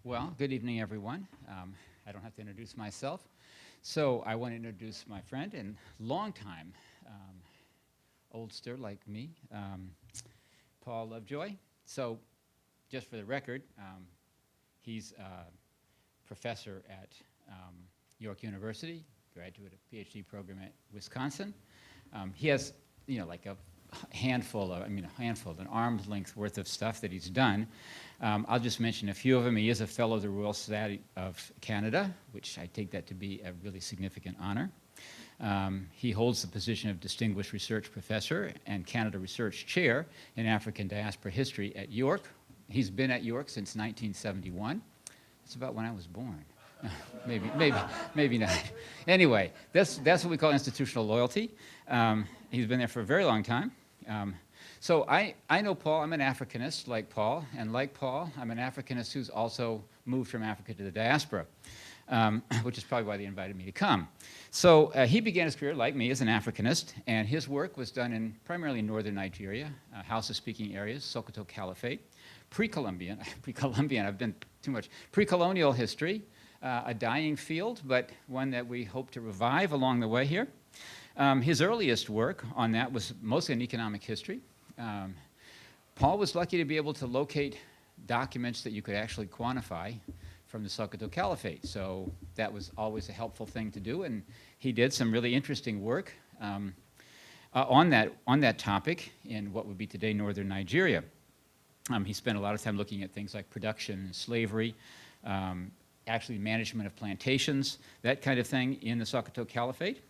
Well, good evening, everyone. I don't have to introduce myself. So I want to introduce my friend and longtime oldster like me, Paul Lovejoy. So just for the record, he's a professor at York University, graduate of PhD program at Wisconsin. He has, like an arm's length worth of stuff that he's done. I'll just mention a few of them. He is a fellow of the Royal Society of Canada, which I take that to be a really significant honor. He holds the position of Distinguished Research Professor and Canada Research Chair in African Diaspora History at York. He's been at York since 1971. That's about when I was born. maybe not. Anyway, that's what we call institutional loyalty. He's been there for a very long time. So I know Paul. I'm an Africanist like Paul, and like Paul, I'm an Africanist who's also moved from Africa to the diaspora, which is probably why they invited me to come. So he began his career, like me, as an Africanist, and his work was done primarily in northern Nigeria, Hausa-speaking areas, Sokoto Caliphate, pre-Columbian, I've been too much, pre-colonial history, a dying field, but one that we hope to revive along the way here. His earliest work on that was mostly in economic history. Paul was lucky to be able to locate documents that you could actually quantify from the Sokoto Caliphate, so that was always a helpful thing to do, and he did some really interesting work on that topic in what would be today northern Nigeria. He spent a lot of time looking at things like production, slavery, actually management of plantations, that kind of thing in the Sokoto Caliphate.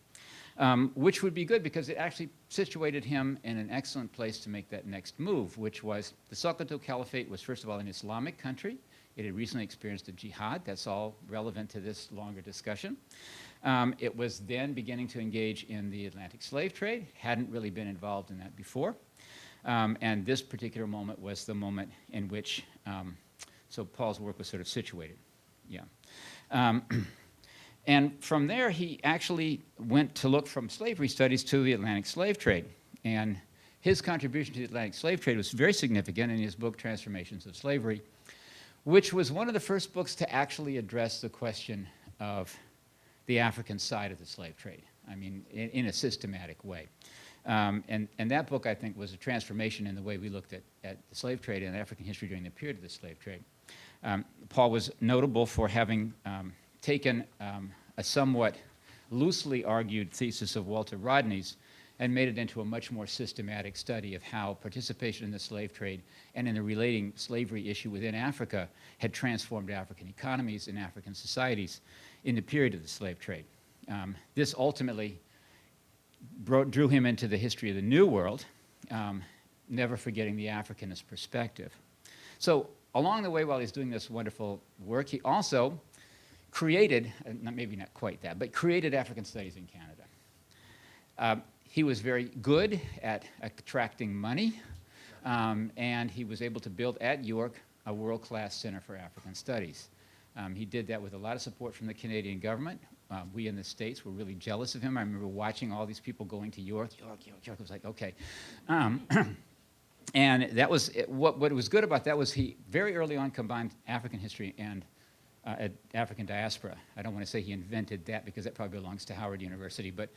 Which would be good because it actually situated him in an excellent place to make that next move, which was the Sokoto Caliphate was, first of all, an Islamic country. It had recently experienced a jihad. That's all relevant to this longer discussion. It was then beginning to engage in the Atlantic slave trade, hadn't really been involved in that before. And this particular moment was the moment in which, so Paul's work was sort of situated. Yeah. And from there, he actually went to look from slavery studies to the Atlantic slave trade. And his contribution to the Atlantic slave trade was very significant in his book, Transformations of Slavery, which was one of the first books to actually address the question of the African side of the slave trade, in a systematic way. And that book, I think, was a transformation in the way we looked at the slave trade and African history during the period of the slave trade. Paul was notable for having taken a somewhat loosely argued thesis of Walter Rodney's and made it into a much more systematic study of how participation in the slave trade and in the relating slavery issue within Africa had transformed African economies and African societies in the period of the slave trade. This ultimately drew him into the history of the New World, never forgetting the Africanist perspective. So along the way, while he's doing this wonderful work, he also created, maybe not quite that, but created African studies in Canada. He was very good at attracting money, and he was able to build at York a world-class center for African studies. He did that with a lot of support from the Canadian government. We in the States were really jealous of him. I remember watching all these people going to York. York was like, okay. And that was, what was good about that was he very early on combined African history and African diaspora. I don't want to say he invented that because that probably belongs to Howard University, but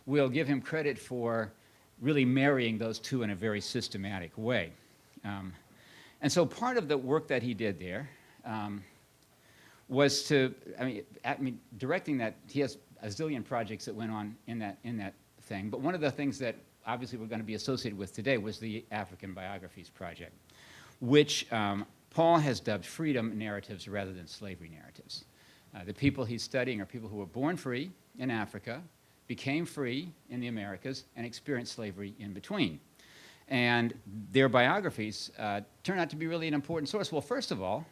we'll give him credit for really marrying those two in a very systematic way. And so part of the work that he did there was to, directing that, he has a zillion projects that went on in that thing, but one of the things that obviously we're going to be associated with today was the African Biographies Project, which Paul has dubbed freedom narratives rather than slavery narratives. The people he's studying are people who were born free in Africa, became free in the Americas, and experienced slavery in between. And their biographies turn out to be really an important source. Well, first of all,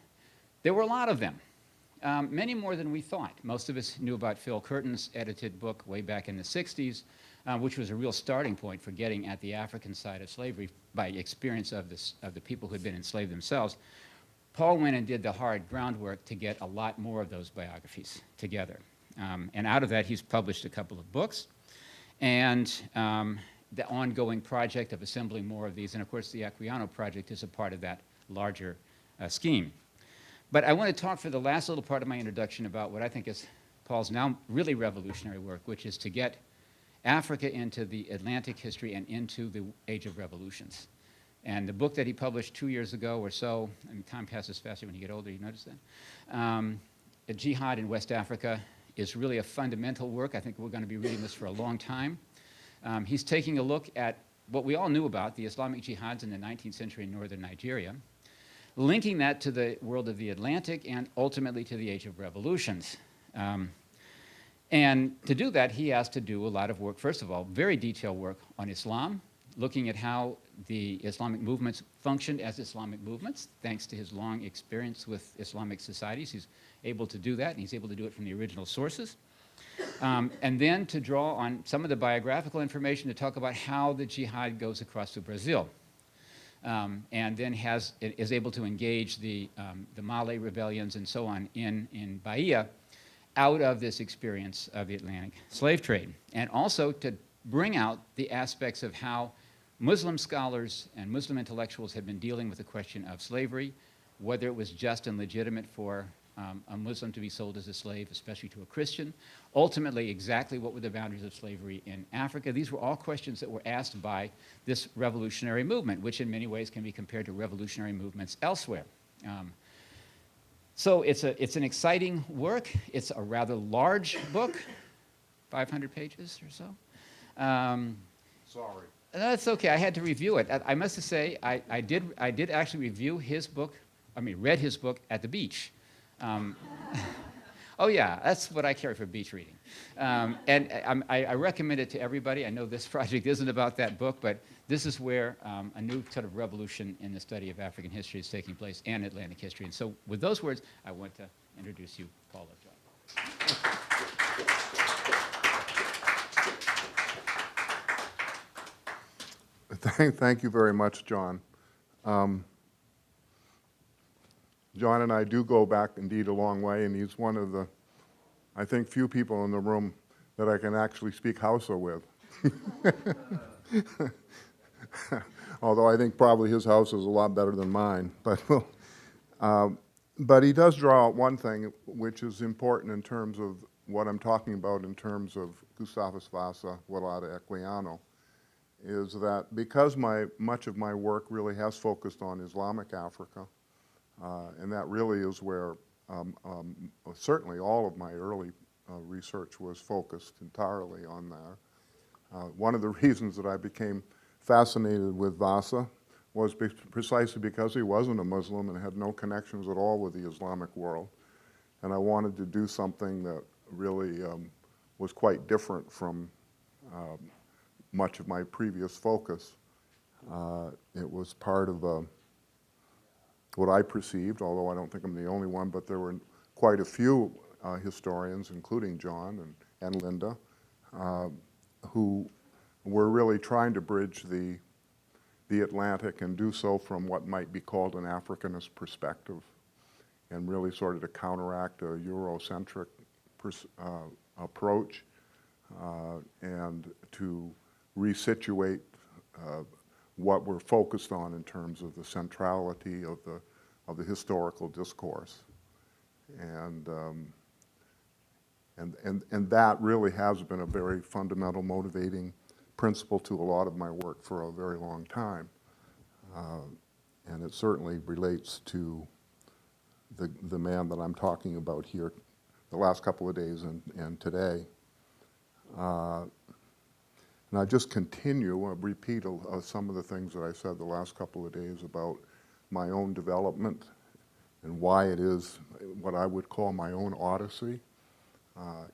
there were a lot of them, many more than we thought. Most of us knew about Phil Curtin's edited book way back in the 60s, which was a real starting point for getting at the African side of slavery by experience of the people who had been enslaved themselves. Paul went and did the hard groundwork to get a lot more of those biographies together. And out of that, he's published a couple of books. And the ongoing project of assembling more of these, and of course the Equiano project is a part of that larger scheme. But I want to talk for the last little part of my introduction about what I think is Paul's now really revolutionary work, which is to get Africa into the Atlantic history and into the age of revolutions. And the book that he published 2 years ago or so, I mean, time passes faster when you get older, you notice that? A Jihad in West Africa is really a fundamental work. I think we're going to be reading this for a long time. He's taking a look at what we all knew about, the Islamic jihads in the 19th century in northern Nigeria, linking that to the world of the Atlantic and ultimately to the age of revolutions. And to do that, he has to do a lot of work, first of all, very detailed work on Islam, looking at how the Islamic movements functioned as Islamic movements. Thanks to his long experience with Islamic societies, he's able to do that, and he's able to do it from the original sources. And then to draw on some of the biographical information to talk about how the jihad goes across to Brazil. And then is able to engage the Malay rebellions and so on in Bahia out of this experience of the Atlantic slave trade. And also to bring out the aspects of how Muslim scholars and Muslim intellectuals had been dealing with the question of slavery, whether it was just and legitimate for a Muslim to be sold as a slave, especially to a Christian. Ultimately, exactly what were the boundaries of slavery in Africa? These were all questions that were asked by this revolutionary movement, which in many ways can be compared to revolutionary movements elsewhere. So it's an exciting work. It's a rather large book, 500 pages or so. Sorry. That's okay. I had to review it. I must say, I did actually review his book. Read his book at the beach. Oh yeah, that's what I carry for beach reading. And I recommend it to everybody. I know this project isn't about that book, but this is where a new sort of revolution in the study of African history is taking place and Atlantic history. And so with those words, I want to introduce you, Paul Lovejoy. Thank you very much, John. John and I do go back indeed a long way, and he's one of the, I think, few people in the room that I can actually speak Hausa with. Although I think probably his house is a lot better than mine. But he does draw out one thing which is important in terms of what I'm talking about in terms of Gustavus Vassa, Equiano, is that because much of my work really has focused on Islamic Africa, and that really is where certainly all of my early research was focused entirely on that. One of the reasons that I became fascinated with Vassa was precisely because he wasn't a Muslim and had no connections at all with the Islamic world. And I wanted to do something that really was quite different from much of my previous focus. It was part of what I perceived, although I don't think I'm the only one, but there were quite a few historians, including John and Linda, who were really trying to bridge the Atlantic and do so from what might be called an Africanist perspective, and really sort of to counteract a Eurocentric approach and to resituate what we're focused on in terms of the centrality of the historical discourse. And that really has been a very fundamental motivating principle to a lot of my work for a very long time. And it certainly relates to the man that I'm talking about here the last couple of days and today. And I just continue, a repeat of some of the things that I said the last couple of days about my own development and why it is what I would call my own odyssey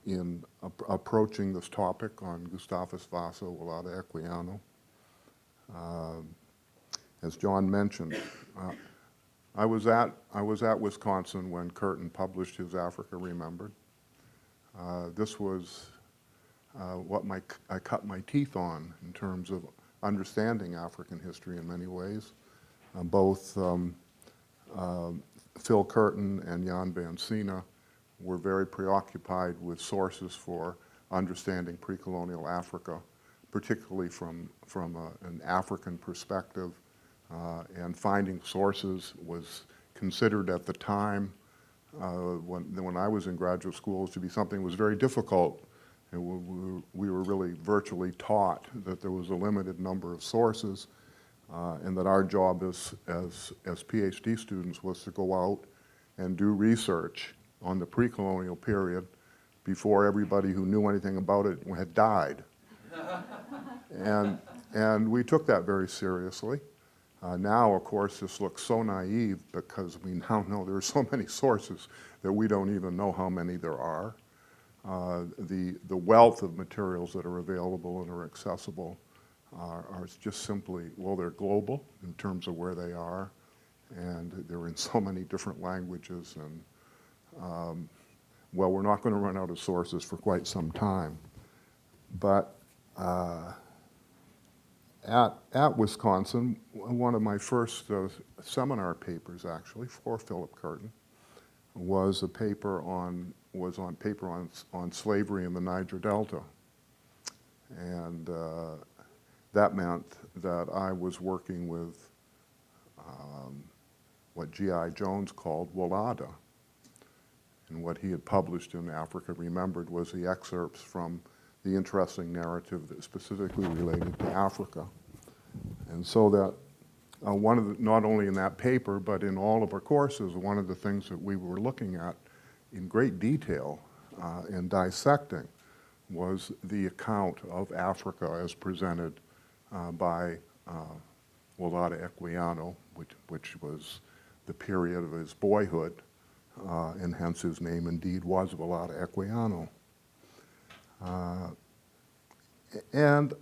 in approaching this topic on Gustavus Vassa, Equiano. As John mentioned, I was at Wisconsin when Curtin published his Africa Remembered. This was what I cut my teeth on in terms of understanding African history in many ways. Both Phil Curtin and Jan Van Sina were very preoccupied with sources for understanding pre-colonial Africa, particularly from an African perspective, and finding sources was considered at the time when I was in graduate school to be something that was very difficult. And we were really virtually taught that there was a limited number of sources, and that our job as PhD students was to go out and do research on the pre-colonial period before everybody who knew anything about it had died. And we took that very seriously. Now, of course, this looks so naive because we now know there are so many sources that we don't even know how many there are. The wealth of materials that are available and are accessible are just simply, well, they're global in terms of where they are, and they're in so many different languages, and well, we're not going to run out of sources for quite some time. But at Wisconsin, one of my first seminar papers, actually, for Philip Curtin, was a paper on slavery in the Niger Delta, and that meant that I was working with what G.I. Jones called Wolada, and what he had published in Africa Remembered was the excerpts from the interesting narrative that specifically related to Africa. And so that not only in that paper, but in all of our courses, one of the things that we were looking at in great detail in dissecting was the account of Africa as presented by Wolada Equiano, which was the period of his boyhood, and hence his name indeed was Wolada Equiano. And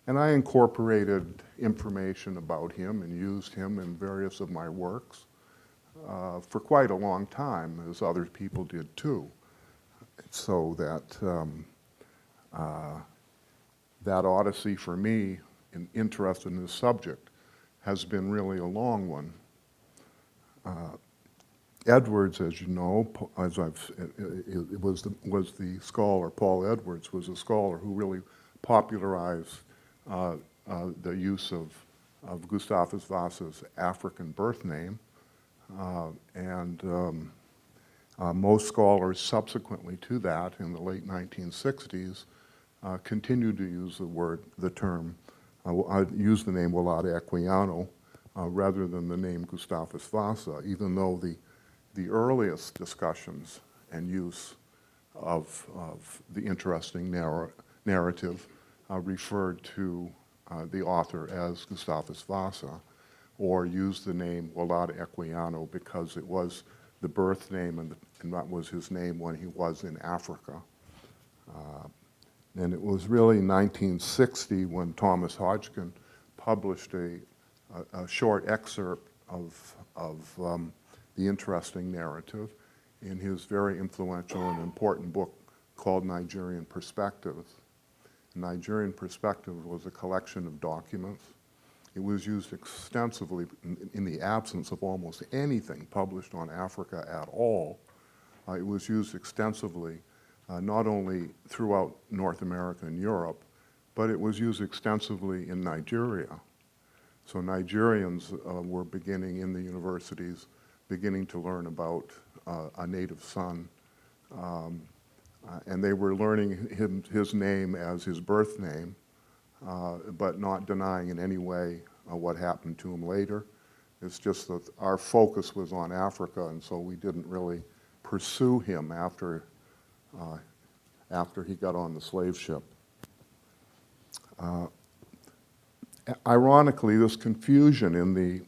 I incorporated information about him and used him in various of my works for quite a long time, as other people did too. So that that odyssey for me, in interested in this subject, has been really a long one. Edwards, as you know, it was the scholar, Paul Edwards was a scholar who really popularized the use of Gustavus Vassa's African birth name, and most scholars subsequently to that in the late 1960s continued to use the term, use the name Wolada Equiano rather than the name Gustavus Vassa, even though the earliest discussions and use of the interesting narrative referred to the author as Gustavus Vassa, or used the name Wolada Equiano because it was the birth name and that was his name when he was in Africa. And it was really 1960 when Thomas Hodgkin published a short excerpt of the interesting narrative in his very influential and important book called Nigerian Perspectives. Nigerian Perspectives was a collection of documents. It was used extensively in the absence of almost anything published on Africa at all. It was used extensively not only throughout North America and Europe, but it was used extensively in Nigeria. So Nigerians were beginning in the universities, beginning to learn about a native son, and they were learning his name as his birth name, but not denying in any way what happened to him later. It's just that our focus was on Africa, and so we didn't really pursue him after he got on the slave ship. Ironically, this confusion in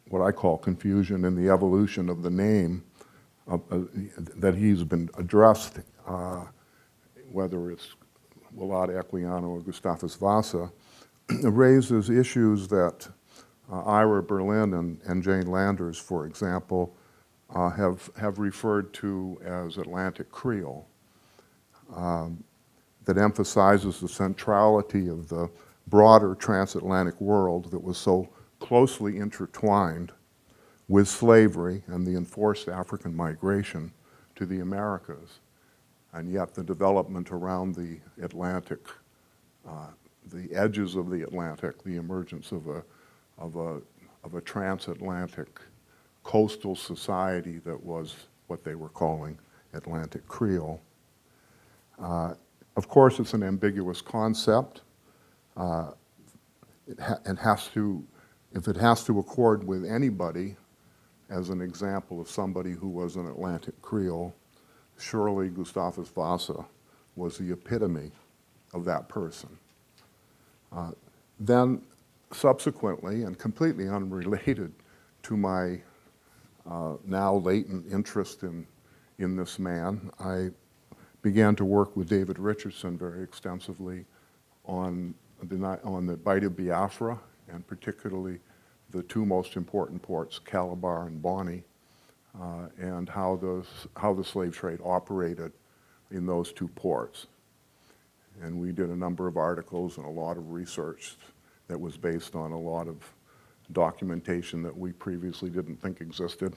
what I call confusion in the evolution of the name that he's been addressed, whether it's Wolada Equiano or Gustavus Vassa, raises issues that Ira Berlin and Jane Landers, for example, have referred to as Atlantic Creole, that emphasizes the centrality of the broader transatlantic world that was so closely intertwined with slavery and the enforced African migration to the Americas, and yet the development around the Atlantic, the edges of the Atlantic, the emergence of a transatlantic coastal society that was what they were calling Atlantic Creole. Of course, it's an ambiguous concept. It has to, if it has to accord with anybody as an example of somebody who was an Atlantic Creole, surely Gustavus Vassa was the epitome of that person. Then subsequently, and completely unrelated to my now latent interest in this man, I began to work with David Richardson very extensively on the Bight of Biafra, and particularly the two most important ports, Calabar and Bonny, and how the slave trade operated in those two ports. And we did a number of articles and a lot of research that was based on a lot of documentation that we previously didn't think existed.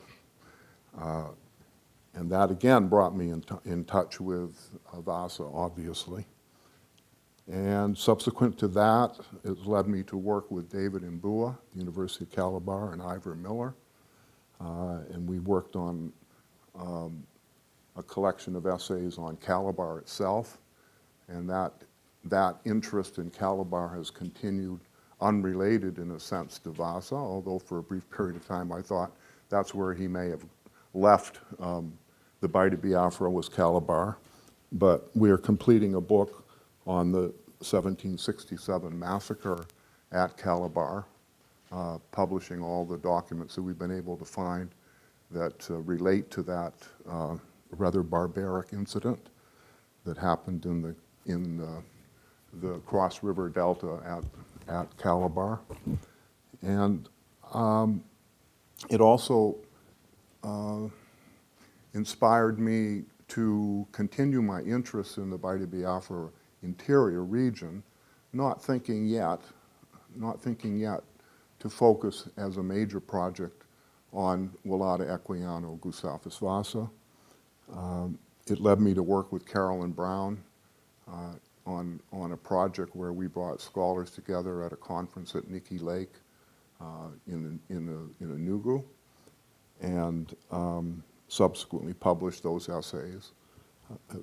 And that again brought me in touch with Vassa, obviously. And subsequent to that, it led me to work with David in Bois, University of Calabar, and Ivor Miller. And we worked on a collection of essays on Calabar itself. And that interest in Calabar has continued unrelated in a sense to Vassa, although for a brief period of time I thought that's where he may have left. The Bight of Biafra was Calabar, but we are completing a book on the 1767 massacre at Calabar, publishing all the documents that we've been able to find that relate to that rather barbaric incident that happened in the Cross River Delta at Calabar. And it also inspired me to continue my interest in the Bight of Biafra interior region, not thinking yet to focus as a major project on Willada Equiano Gustavus Vassa. It led me to work with Carolyn Brown on a project where we brought scholars together at a conference at Nikki Lake in Enugu, and subsequently published those essays,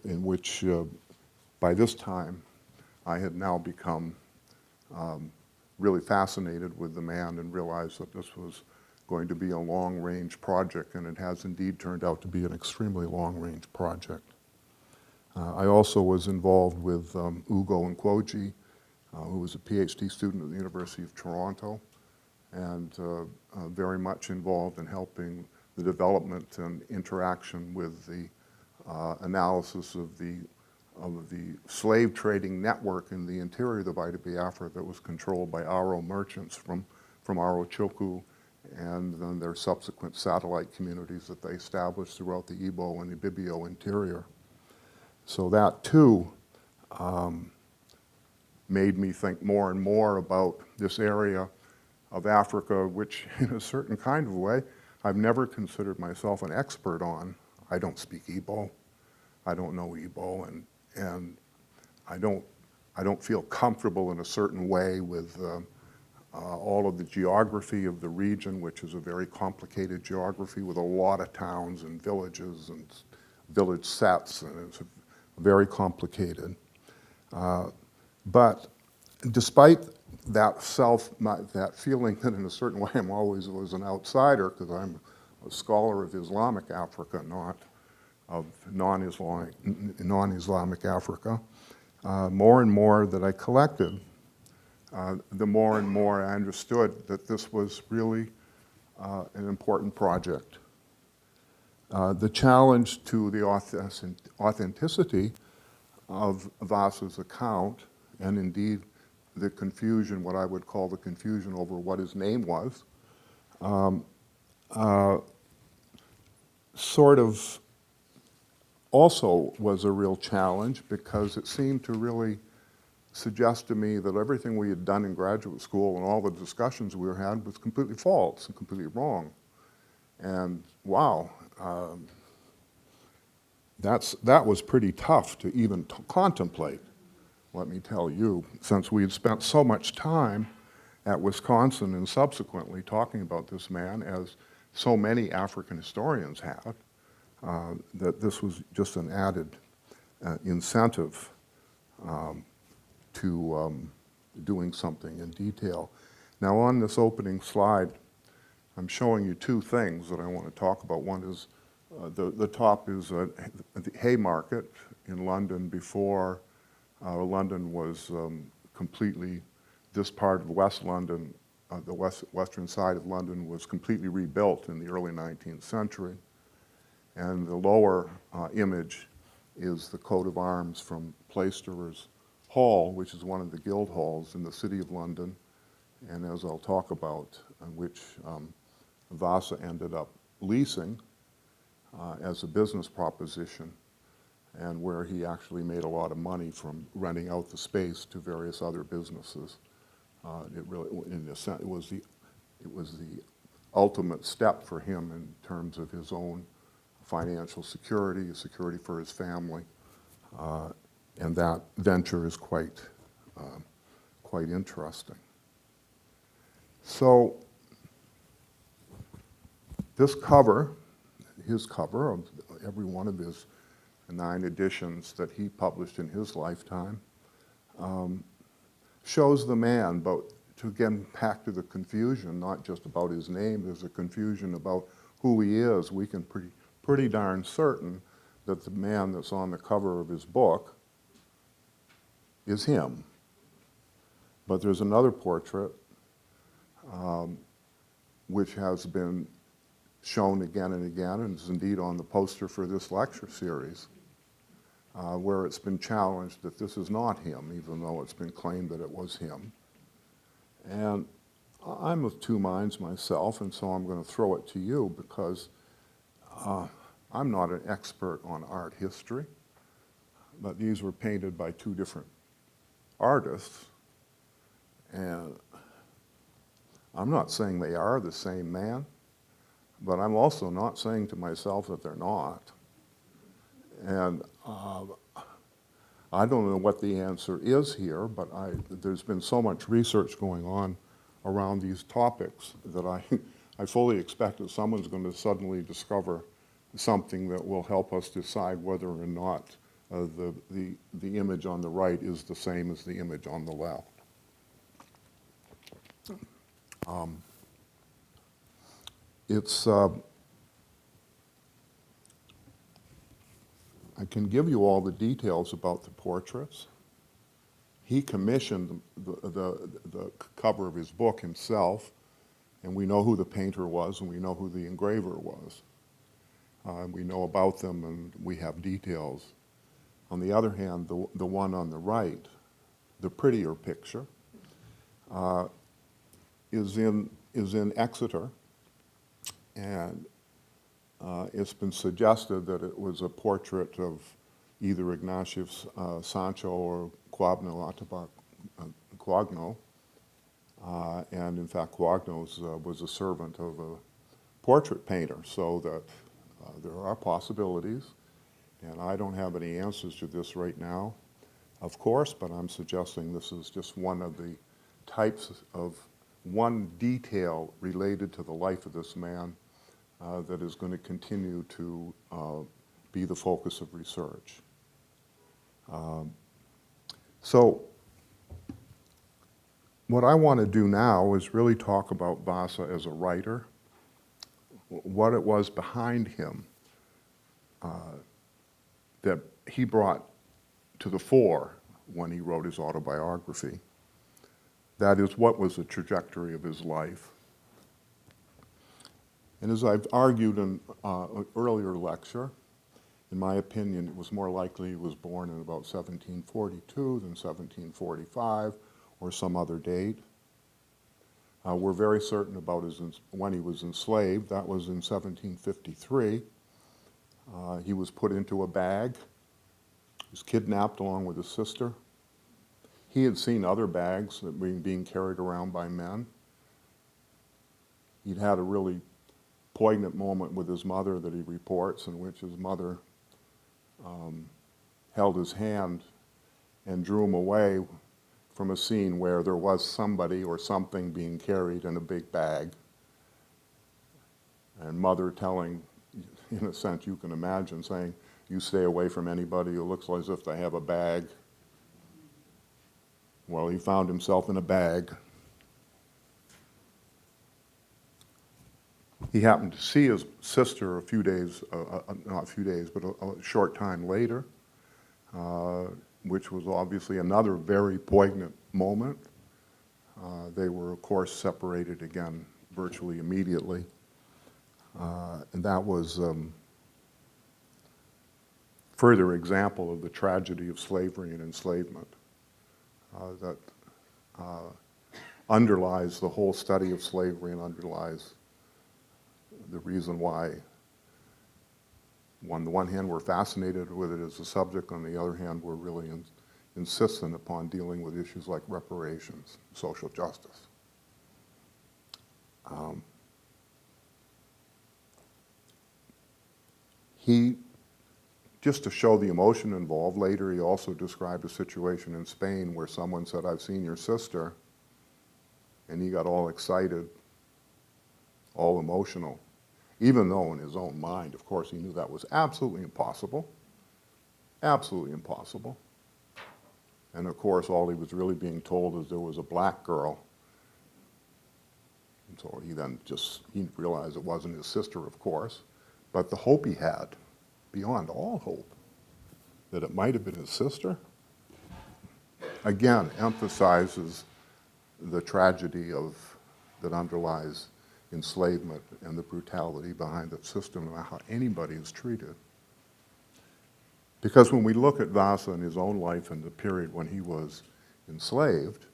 in which by this time I had now become really fascinated with the man and realized that this was going to be a long-range project, and it has indeed turned out to be an extremely long-range project. I also was involved with Ugo Nkwoji, who was a PhD student at the University of Toronto, and very much involved in helping the development and interaction with the analysis of the slave trading network in the interior of the Bight of Biafra that was controlled by Aro merchants from Aro Choku, and then their subsequent satellite communities that they established throughout the Igbo and Ibibio interior. So that too made me think more and more about this area of Africa, which in a certain kind of way, I've never considered myself an expert on. I don't speak Igbo. I don't know Igbo, and I don't feel comfortable in a certain way with all of the geography of the region, which is a very complicated geography with a lot of towns and villages and village sets, and it's very complicated. But despite that feeling that in a certain way I'm always was an outsider, because I'm a scholar of Islamic Africa, not of non-Islamic Africa, more and more that I collected, the more and more I understood that this was really an important project. The challenge to the authenticity of Vassa's account, and indeed the confusion, what I would call the confusion over what his name was, sort of also was a real challenge, because it seemed to really suggest to me that everything we had done in graduate school and all the discussions we had was completely false and completely wrong. And wow, that was pretty tough to even contemplate, let me tell you, since we had spent so much time at Wisconsin and subsequently talking about this man as so many African historians have, that this was just an added incentive to doing something in detail. Now on this opening slide, I'm showing you two things that I want to talk about. One is the top is the Haymarket in London before London was completely, this part of West London, the western side of London was completely rebuilt in the early 19th century. And the lower image is the coat of arms from Plaisterers Hall, which is one of the guild halls in the city of London, and as I'll talk about, which Vassa ended up leasing as a business proposition, and where he actually made a lot of money from renting out the space to various other businesses. It really, in a sense, it was the ultimate step for him in terms of his own financial security, security for his family, and that venture is quite interesting. So this cover, his cover of every one of his 9 editions that he published in his lifetime, shows the man, but to again back to the confusion, not just about his name, there's a confusion about who he is. We can pretty darn certain that the man that's on the cover of his book is him. But there's another portrait which has been shown again and again, and is indeed on the poster for this lecture series, where it's been challenged that this is not him, even though it's been claimed that it was him. And I'm of two minds myself, and so I'm going to throw it to you because I'm not an expert on art history, but these were painted by 2 different artists, and I'm not saying they are the same man, but I'm also not saying to myself that they're not. And I don't know what the answer is here, but there's been so much research going on around these topics that I fully expect that someone's going to suddenly discover something that will help us decide whether or not the image on the right is the same as the image on the left. I can give you all the details about the portraits. He commissioned the cover of his book himself, and we know who the painter was, and we know who the engraver was. We know about them, and we have details. On the other hand, the one on the right, the prettier picture, is in Exeter, and it's been suggested that it was a portrait of either Ignatius Sancho or Quagno Atabac Quagno, and in fact Quagno was a servant of a portrait painter, so that there are possibilities, and I don't have any answers to this right now, of course, but I'm suggesting this is just one of the types of one detail related to the life of this man that is going to continue to be the focus of research. So what I want to do now is really talk about Vassa as a writer, what it was behind him that he brought to the fore when he wrote his autobiography. That is, what was the trajectory of his life. And as I've argued in an earlier lecture, in my opinion, it was more likely he was born in about 1742 than 1745 or some other date. We're very certain about when he was enslaved. That was in 1753. He was put into a bag. He was kidnapped along with his sister. He had seen other bags that were being carried around by men. He'd had a really poignant moment with his mother that he reports, in which his mother held his hand and drew him away from a scene where there was somebody or something being carried in a big bag. and mother telling, in a sense you can imagine, saying, you stay away from anybody who looks as if they have a bag. Well, he found himself in a bag. He happened to see his sister a few days, not a few days, but a short time later, which was obviously another very poignant moment. They were, of course, separated again virtually immediately. And that was further example of the tragedy of slavery and enslavement that underlies the whole study of slavery and underlies the reason why, on the one hand, we're fascinated with it as a subject, on the other hand, we're really insistent upon dealing with issues like reparations, social justice. He, just to show the emotion involved, later he also described a situation in Spain where someone said, "I've seen your sister," and he got all excited, all emotional, even though in his own mind, of course, he knew that was absolutely impossible, absolutely impossible. And of course, all he was really being told is there was a black girl. And so he realized it wasn't his sister, of course, but the hope he had, beyond all hope, that it might have been his sister, again, emphasizes the tragedy that underlies enslavement and the brutality behind the system and how anybody is treated. Because when we look at Vassa in his own life and the period when he was enslaved,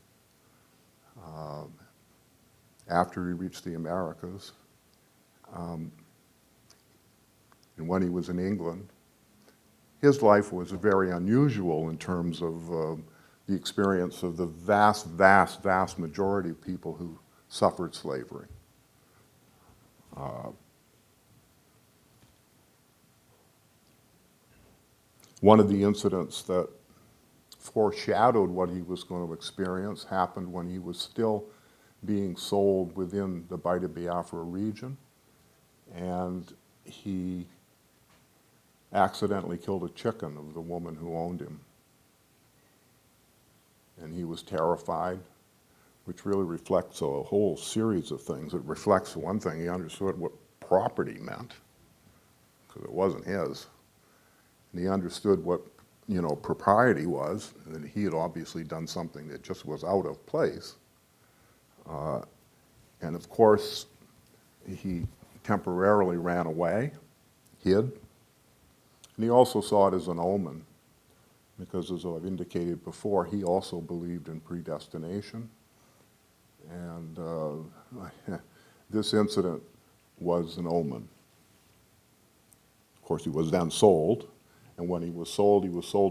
after he reached the Americas, and when he was in England, his life was very unusual in terms of the experience of the vast, vast, vast majority of people who suffered slavery. One of the incidents that foreshadowed what he was going to experience happened when he was still being sold within the Baida Biafra region, and he accidentally killed a chicken of the woman who owned him. And he was terrified, which really reflects a whole series of things. It reflects one thing, he understood what property meant, because it wasn't his. And he understood what, propriety was, and that he had obviously done something that just was out of place. And of course, he temporarily ran away, hid, and he also saw it as an omen, because as I've indicated before, he also believed in predestination. And this incident was an omen. Of course, he was then sold, and when he was sold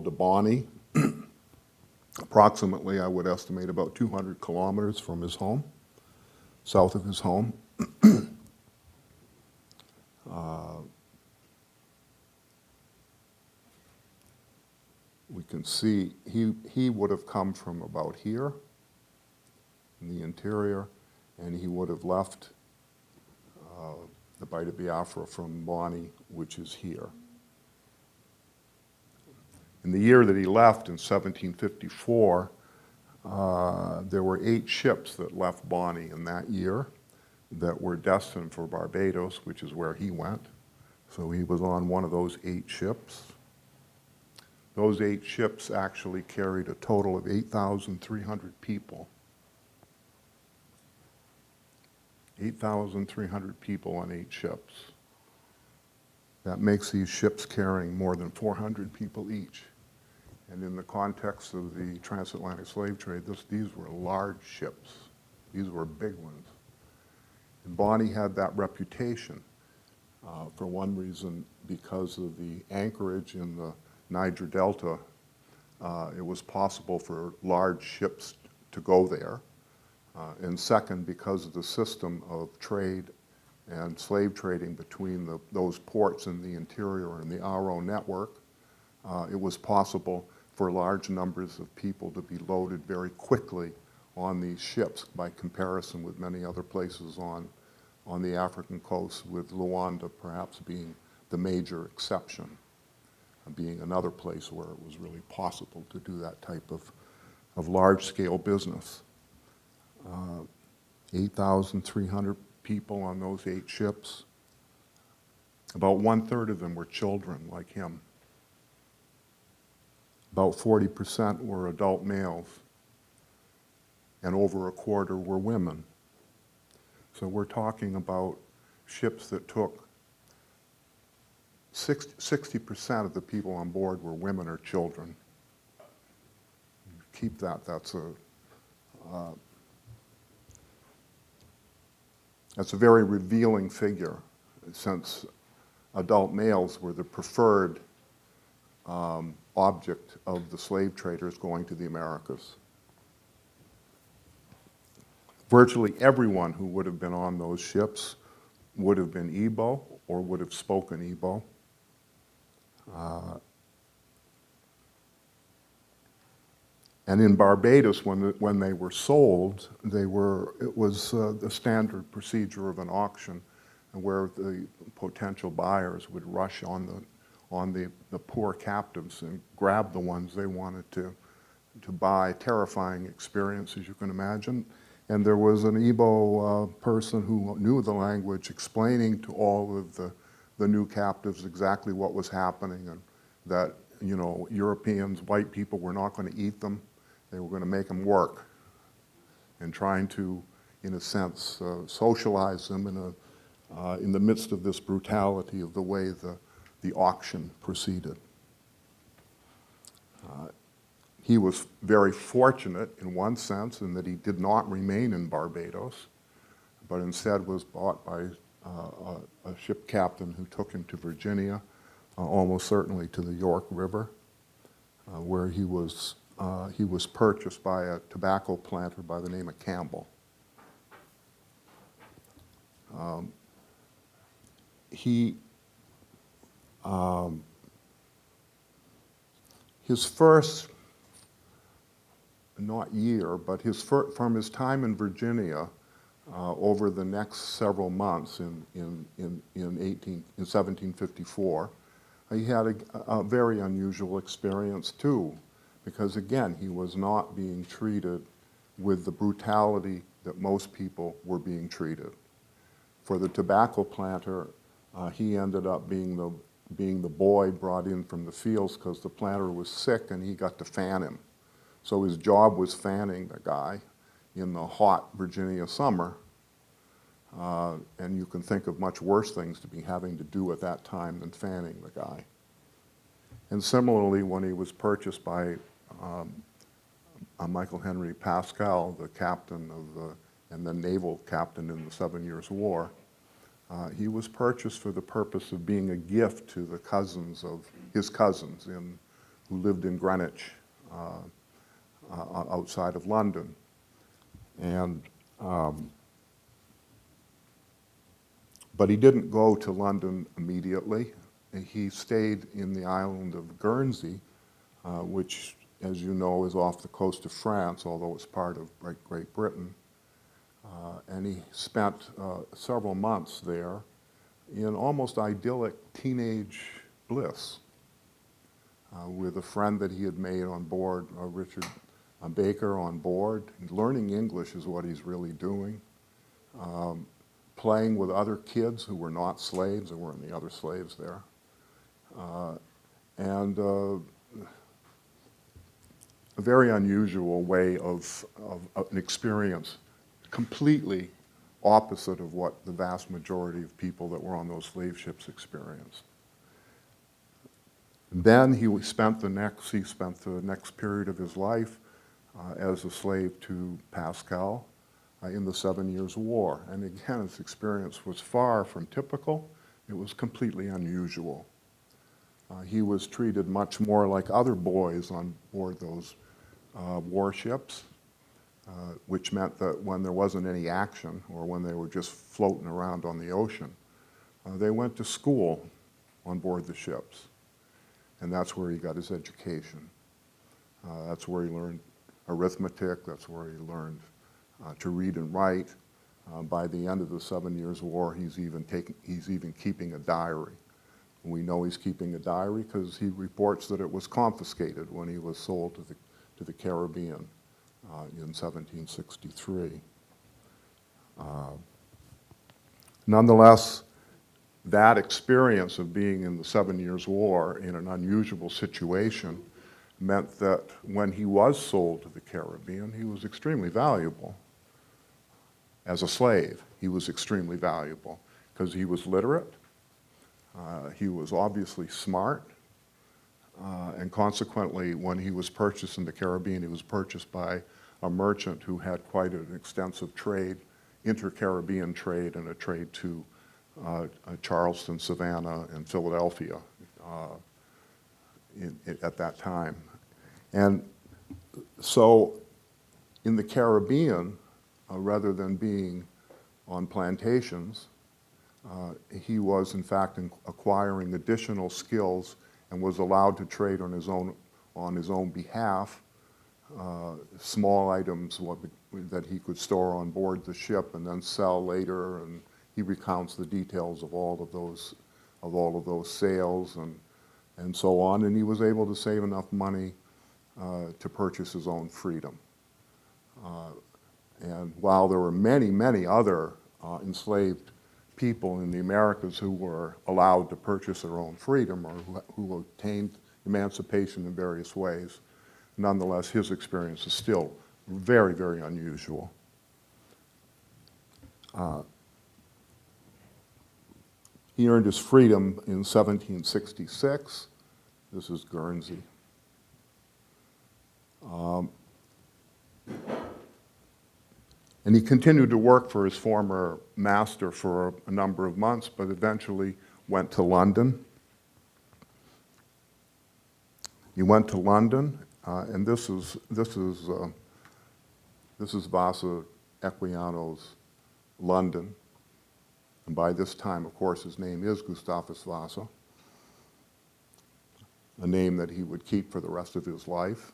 to Bonnie, approximately, I would estimate, about 200 kilometers from his home, south of his home. We can see he would have come from about here in the interior, and he would have left the Baida Biafra from Bonnie, which is here. In the year that he left, in 1754, there were 8 ships that left Bonnie in that year that were destined for Barbados, which is where he went. So he was on one of those 8 ships. Those 8 ships actually carried a total of 8,300 people. 8,300 people on 8 ships. That makes these ships carrying more than 400 people each. And in the context of the transatlantic slave trade, these were large ships. These were big ones. And Bonnie had that reputation, for one reason, because of the anchorage in the Niger Delta. It was possible for large ships to go there. And second, because of the system of trade and slave trading between those ports in the interior and the Aro network, it was possible for large numbers of people to be loaded very quickly on these ships by comparison with many other places on on the African coast, with Luanda perhaps being the major exception, being another place where it was really possible to do that type of large-scale business. 8,300 people on those 8 ships. About 1/3 of them were children like him. About 40% were adult males, and over 1/4 were women. So we're talking about ships that took 60% of the people on board were women or children. Keep that, that's a very revealing figure, since adult males were the preferred object of the slave traders going to the Americas. Virtually everyone who would have been on those ships would have been Igbo or would have spoken Igbo. And in Barbados, when they were sold, it was the standard procedure of an auction, where the potential buyers would rush on the poor captives and grab the ones they wanted to buy. Terrifying experience, as you can imagine. And there was an Igbo person who knew the language, explaining to all of the new captives exactly what was happening, and that, you know, Europeans, white people, were not going to eat them. They were going to make them work, and trying to, in a sense, socialize them in the midst of this brutality of the way the auction proceeded. He was very fortunate in one sense in that he did not remain in Barbados, but instead was bought by a ship captain who took him to Virginia, almost certainly to the York River, where he was purchased by a tobacco planter by the name of Campbell. His first, not year, but from his time in Virginia, over the next several months in 1754, he had a very unusual experience too, because again, he was not being treated with the brutality that most people were being treated. For the tobacco planter, he ended up being the boy brought in from the fields because the planter was sick and he got to fan him. So his job was fanning the guy in the hot Virginia summer, and you can think of much worse things to be having to do at that time than fanning the guy. And similarly, when he was purchased by Michael Henry Pascal, the captain and the naval captain in the 7 Years' War, he was purchased for the purpose of being a gift to the cousins of his cousins who lived in Greenwich, outside of London. And but he didn't go to London immediately. He stayed in the island of Guernsey, which, as you know, is off the coast of France, although it's part of Great Britain. And he spent several months there in almost idyllic teenage bliss with a friend that he had made on board, Richard Baker, on board. Learning English is what he's really doing. Playing with other kids who were not slaves. There weren't any other slaves there. And a very unusual way of an experience, completely opposite of what the vast majority of people that were on those slave ships experienced. Then he spent the next period of his life as a slave to Pascal in the 7 Years' War. And again, his experience was far from typical. It was completely unusual. He was treated much more like other boys on board those warships, which meant that when there wasn't any action or when they were just floating around on the ocean, they went to school on board the ships. And that's where he got his education. That's where he learned arithmetic. That's where he learned to read and write. By the end of the 7 Years' War, he's even keeping a diary. We know he's keeping a diary because he reports that it was confiscated when he was sold to the Caribbean in 1763. Nonetheless, that experience of being in the 7 Years' War in an unusual situation meant that when he was sold to the Caribbean, he was extremely valuable. As a slave, he was extremely valuable because he was literate, he was obviously smart, and consequently, when he was purchased in the Caribbean, he was purchased by a merchant who had quite an extensive trade, inter-Caribbean trade, and a trade to Charleston, Savannah, and Philadelphia at that time. And so in the Caribbean, rather than being on plantations, he was in fact acquiring additional skills and was allowed to trade on his own behalf, small items that he could store on board the ship and then sell later. And he recounts the details of all of those sales and so on. And he was able to save enough money to purchase his own freedom. And while there were many, many other enslaved people in the Americas who were allowed to purchase their own freedom or who obtained emancipation in various ways, nonetheless, his experience is still very, very unusual. He earned his freedom in 1766. This is Guernsey. And he continued to work for his former master for a number of months, but eventually went to London. He went to London, and this is Vassa Equiano's London. And by this time, of course, his name is Gustavus Vassa, a name that he would keep for the rest of his life,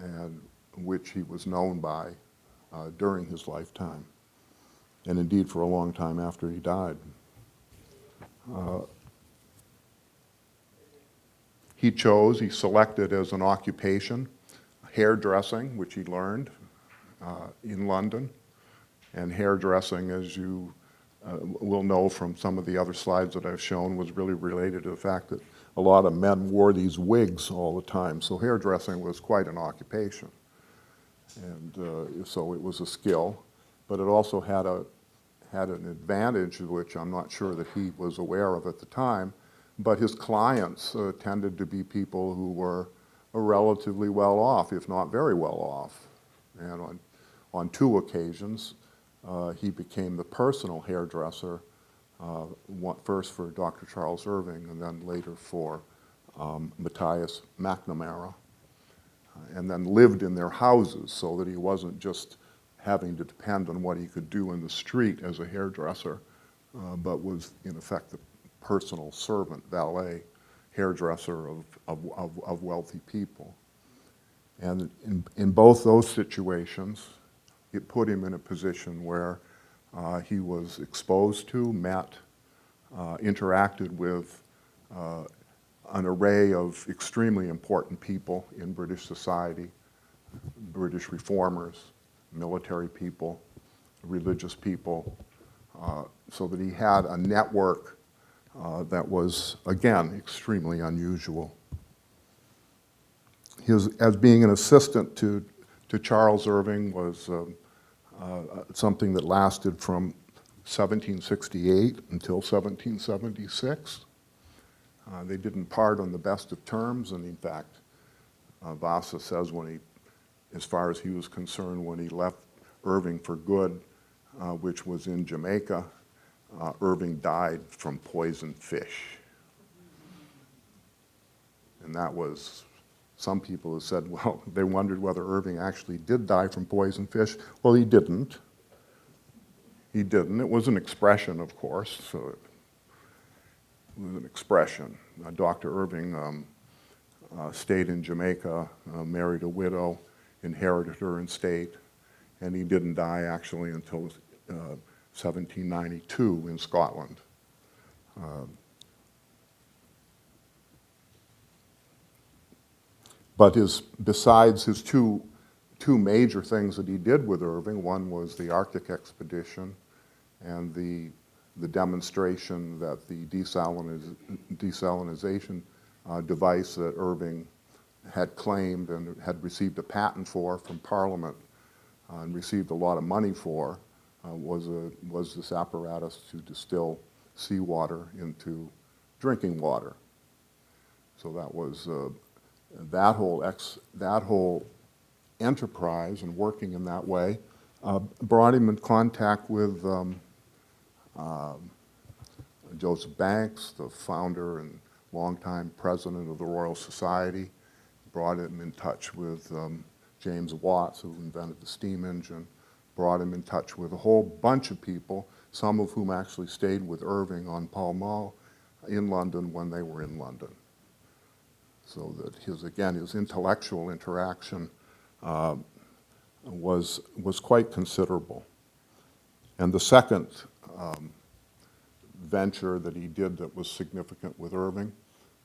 and which he was known by during his lifetime, and indeed for a long time after he died. He selected as an occupation hairdressing, which he learned in London. And hairdressing, as you will know from some of the other slides that I've shown, was really related to the fact that a lot of men wore these wigs all the time. So hairdressing was quite an occupation. And so it was a skill, but it also had an advantage, which I'm not sure that he was aware of at the time, but his clients tended to be people who were relatively well off, if not very well off. And on 2 occasions, he became the personal hairdresser, first for Dr. Charles Irving and then later for Matthias McNamara, and then lived in their houses so that he wasn't just having to depend on what he could do in the street as a hairdresser, but was in effect the personal servant, valet, hairdresser of wealthy people. And in both those situations, it put him in a position where he was exposed to, met, interacted with an array of extremely important people in British society, British reformers, military people, religious people, so that he had a network that was, again, extremely unusual. As being an assistant to Charles Irving was something that lasted from 1768 until 1776. They didn't part on the best of terms, and in fact, Vassa says as far as he was concerned, when he left Irving for good, which was in Jamaica, Irving died from poisoned fish. And that was, some people have said, well, they wondered whether Irving actually did die from poisoned fish. Well, he didn't. He didn't. It was an expression, of course, so it was an expression. Dr. Irving stayed in Jamaica, married a widow, inherited her estate, and he didn't die actually until 1792 in Scotland. But besides his two major things that he did with Irving, one was the Arctic expedition and the demonstration that the desalinization device that Irving had claimed and had received a patent for from Parliament and received a lot of money for was this apparatus to distill seawater into drinking water. So that was that whole enterprise and working in that way brought him in contact with Joseph Banks, the founder and longtime president of the Royal Society, brought him in touch with James Watt, who invented the steam engine, brought him in touch with a whole bunch of people, some of whom actually stayed with Irving on Pall Mall in London when they were in London. So that his intellectual interaction was quite considerable. And the second venture that he did that was significant with Irving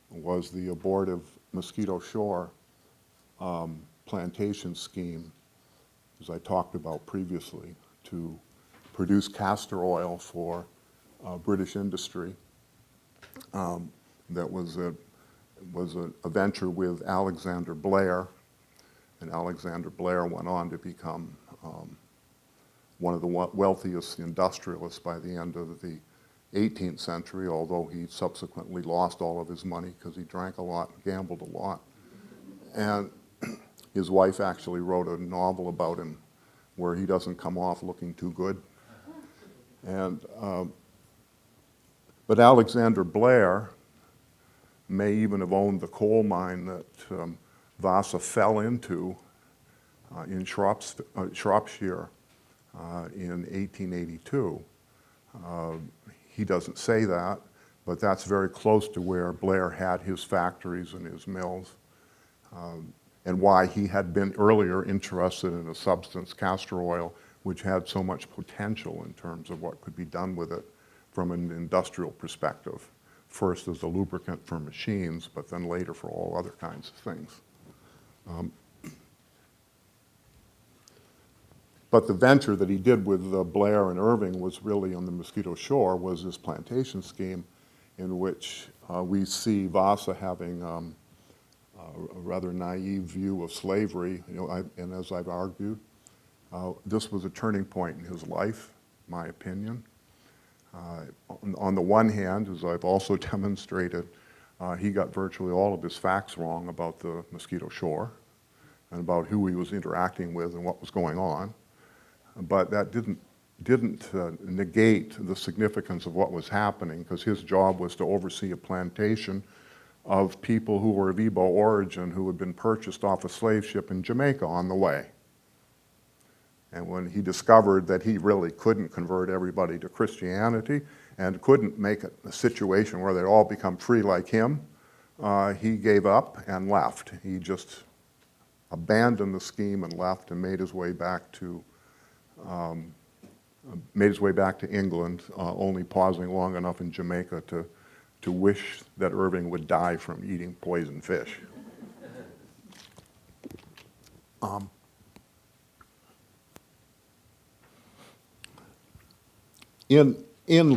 was the abortive Mosquito Shore plantation scheme, as I talked about previously, to produce castor oil for British industry. That was a venture with Alexander Blair, and Alexander Blair went on to become one of the wealthiest industrialists by the end of the 18th century, although he subsequently lost all of his money because he drank a lot and gambled a lot. And his wife actually wrote a novel about him where he doesn't come off looking too good. And, but Alexander Blair may even have owned the coal mine that Vassa fell into in Shropshire in 1882. He doesn't say that, but that's very close to where Blair had his factories and his mills, and why he had been earlier interested in a substance, castor oil, which had so much potential in terms of what could be done with it from an industrial perspective. First as a lubricant for machines, but then later for all other kinds of things. But the venture that he did with Blair and Irving was really on the Mosquito Shore, was this plantation scheme in which we see Vassa having a rather naive view of slavery, and as I've argued, this was a turning point in his life, my opinion. On the one hand, as I've also demonstrated, he got virtually all of his facts wrong about the Mosquito Shore and about who he was interacting with and what was going on. But that didn't negate the significance of what was happening, because his job was to oversee a plantation of people who were of Igbo origin who had been purchased off a slave ship in Jamaica on the way. And when he discovered that he really couldn't convert everybody to Christianity and couldn't make it a situation where they'd all become free like him, he gave up and left. He just abandoned the scheme and left and made his way back to England, only pausing long enough in Jamaica to wish that Irving would die from eating poisoned fish.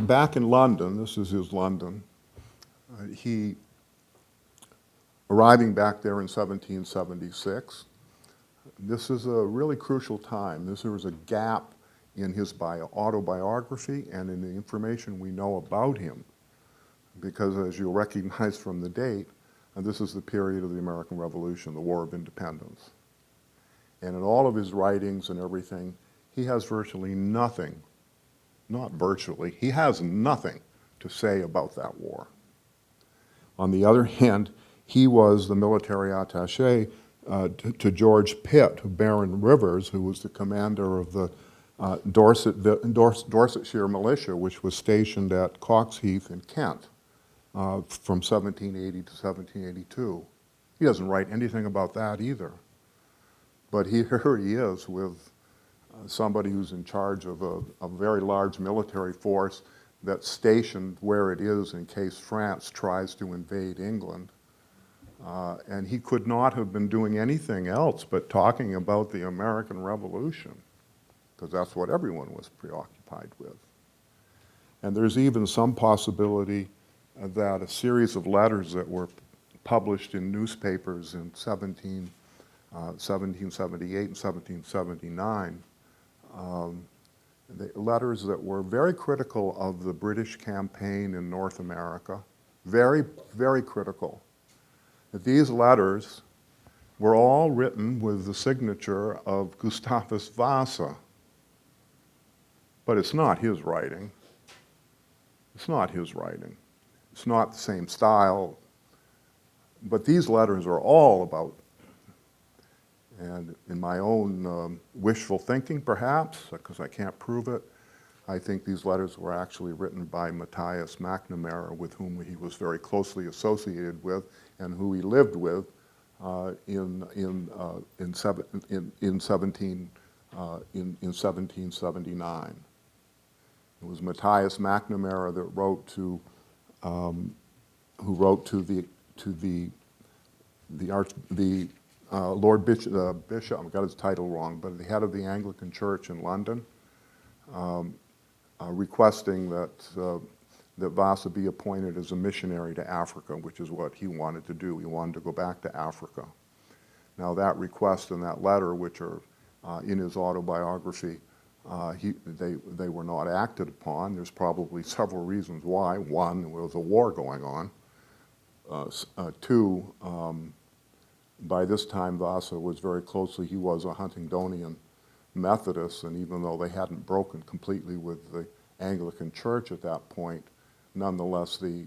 Back in London, this is his London, he, arriving back there in 1776, this is a really crucial time. There was a gap in his autobiography and in the information we know about him, because as you'll recognize from the date, this is the period of the American Revolution, the War of Independence. And in all of his writings and everything, he has virtually nothing, not virtually, he has nothing to say about that war. On the other hand, he was the military attaché to George Pitt, Baron Rivers, who was the commander of the Dorsetshire militia, which was stationed at Coxheath in Kent from 1780 to 1782. He doesn't write anything about that either. But here he is with somebody who's in charge of a very large military force that's stationed where it is in case France tries to invade England. And he could not have been doing anything else but talking about the American Revolution, because that's what everyone was preoccupied with. And there's even some possibility that a series of letters that were published in newspapers in 1778 and 1779, the letters that were very critical of the British campaign in North America, very, very critical. These letters were all written with the signature of Gustavus Vassa, but it's not his writing. It's not his writing. It's not the same style, but these letters are all about, and in my own wishful thinking perhaps, because I can't prove it, I think these letters were actually written by Matthias McNamara, with whom he was very closely associated with and who he lived with in 1779. It was Matthias McNamara that wrote to, who wrote to the Lord Bishop, I got his title wrong, but the head of the Anglican Church in London, requesting that Vassa be appointed as a missionary to Africa, which is what he wanted to do. He wanted to go back to Africa. Now that request and that letter, which are in his autobiography, they were not acted upon. There's probably several reasons why. One, there was a war going on. Two, by this time Vassa was very closely, he was a Huntingdonian Methodist, and even though they hadn't broken completely with the Anglican Church at that point, nonetheless the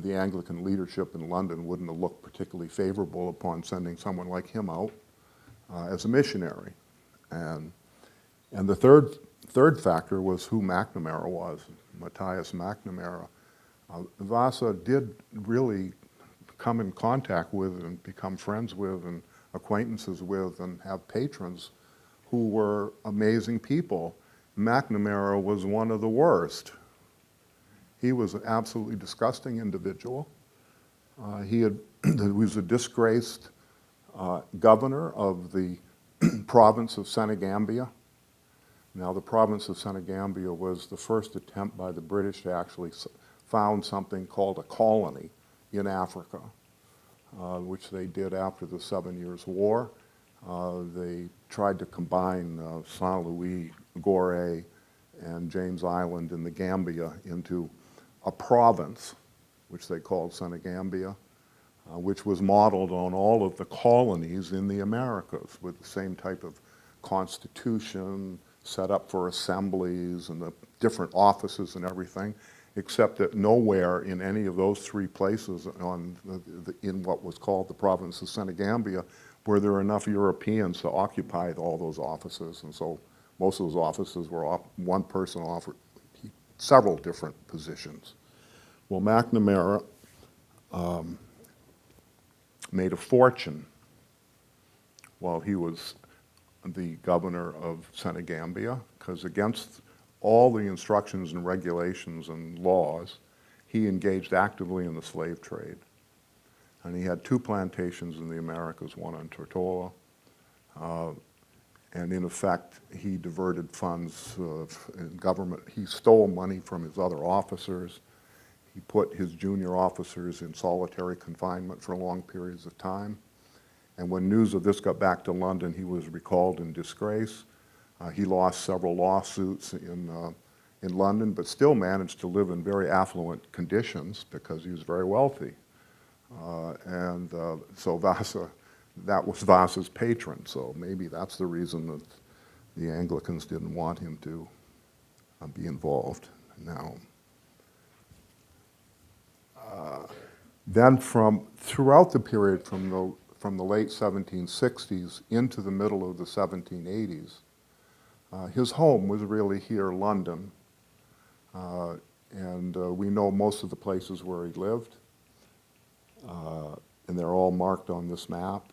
Anglican leadership in London wouldn't have looked particularly favorable upon sending someone like him out as a missionary. And the third factor was who McNamara was, Matthias McNamara. Vassa did really come in contact with and become friends with and acquaintances with and have patrons who were amazing people. McNamara was one of the worst. He was an absolutely disgusting individual. He was a disgraced governor of the province of Senegambia. Now, the province of Senegambia was the first attempt by the British to actually found something called a colony in Africa, which they did after the 7 Years' War. They tried to combine Saint Louis, Gorée, and James Island in the Gambia into a province, which they called Senegambia, which was modeled on all of the colonies in the Americas with the same type of constitution, set up for assemblies and the different offices and everything, except that nowhere in any of those three places in what was called the province of Senegambia were there enough Europeans to occupy all those offices. And so most of those offices were one person offered several different positions. Well, McNamara made a fortune while he was the governor of Senegambia, because against all the instructions and regulations and laws, he engaged actively in the slave trade. And he had two plantations in the Americas, one on Tortola, and in effect, he diverted funds in government. He stole money from his other officers. He put his junior officers in solitary confinement for long periods of time. And when news of this got back to London, he was recalled in disgrace. He lost several lawsuits in London, but still managed to live in very affluent conditions because he was very wealthy. So Vassa, that was Vassa's patron, so maybe that's the reason that the Anglicans didn't want him to be involved. Now, then throughout the period from the late 1760s into the middle of the 1780s, his home was really here, London, and we know most of the places where he lived, and they're all marked on this map.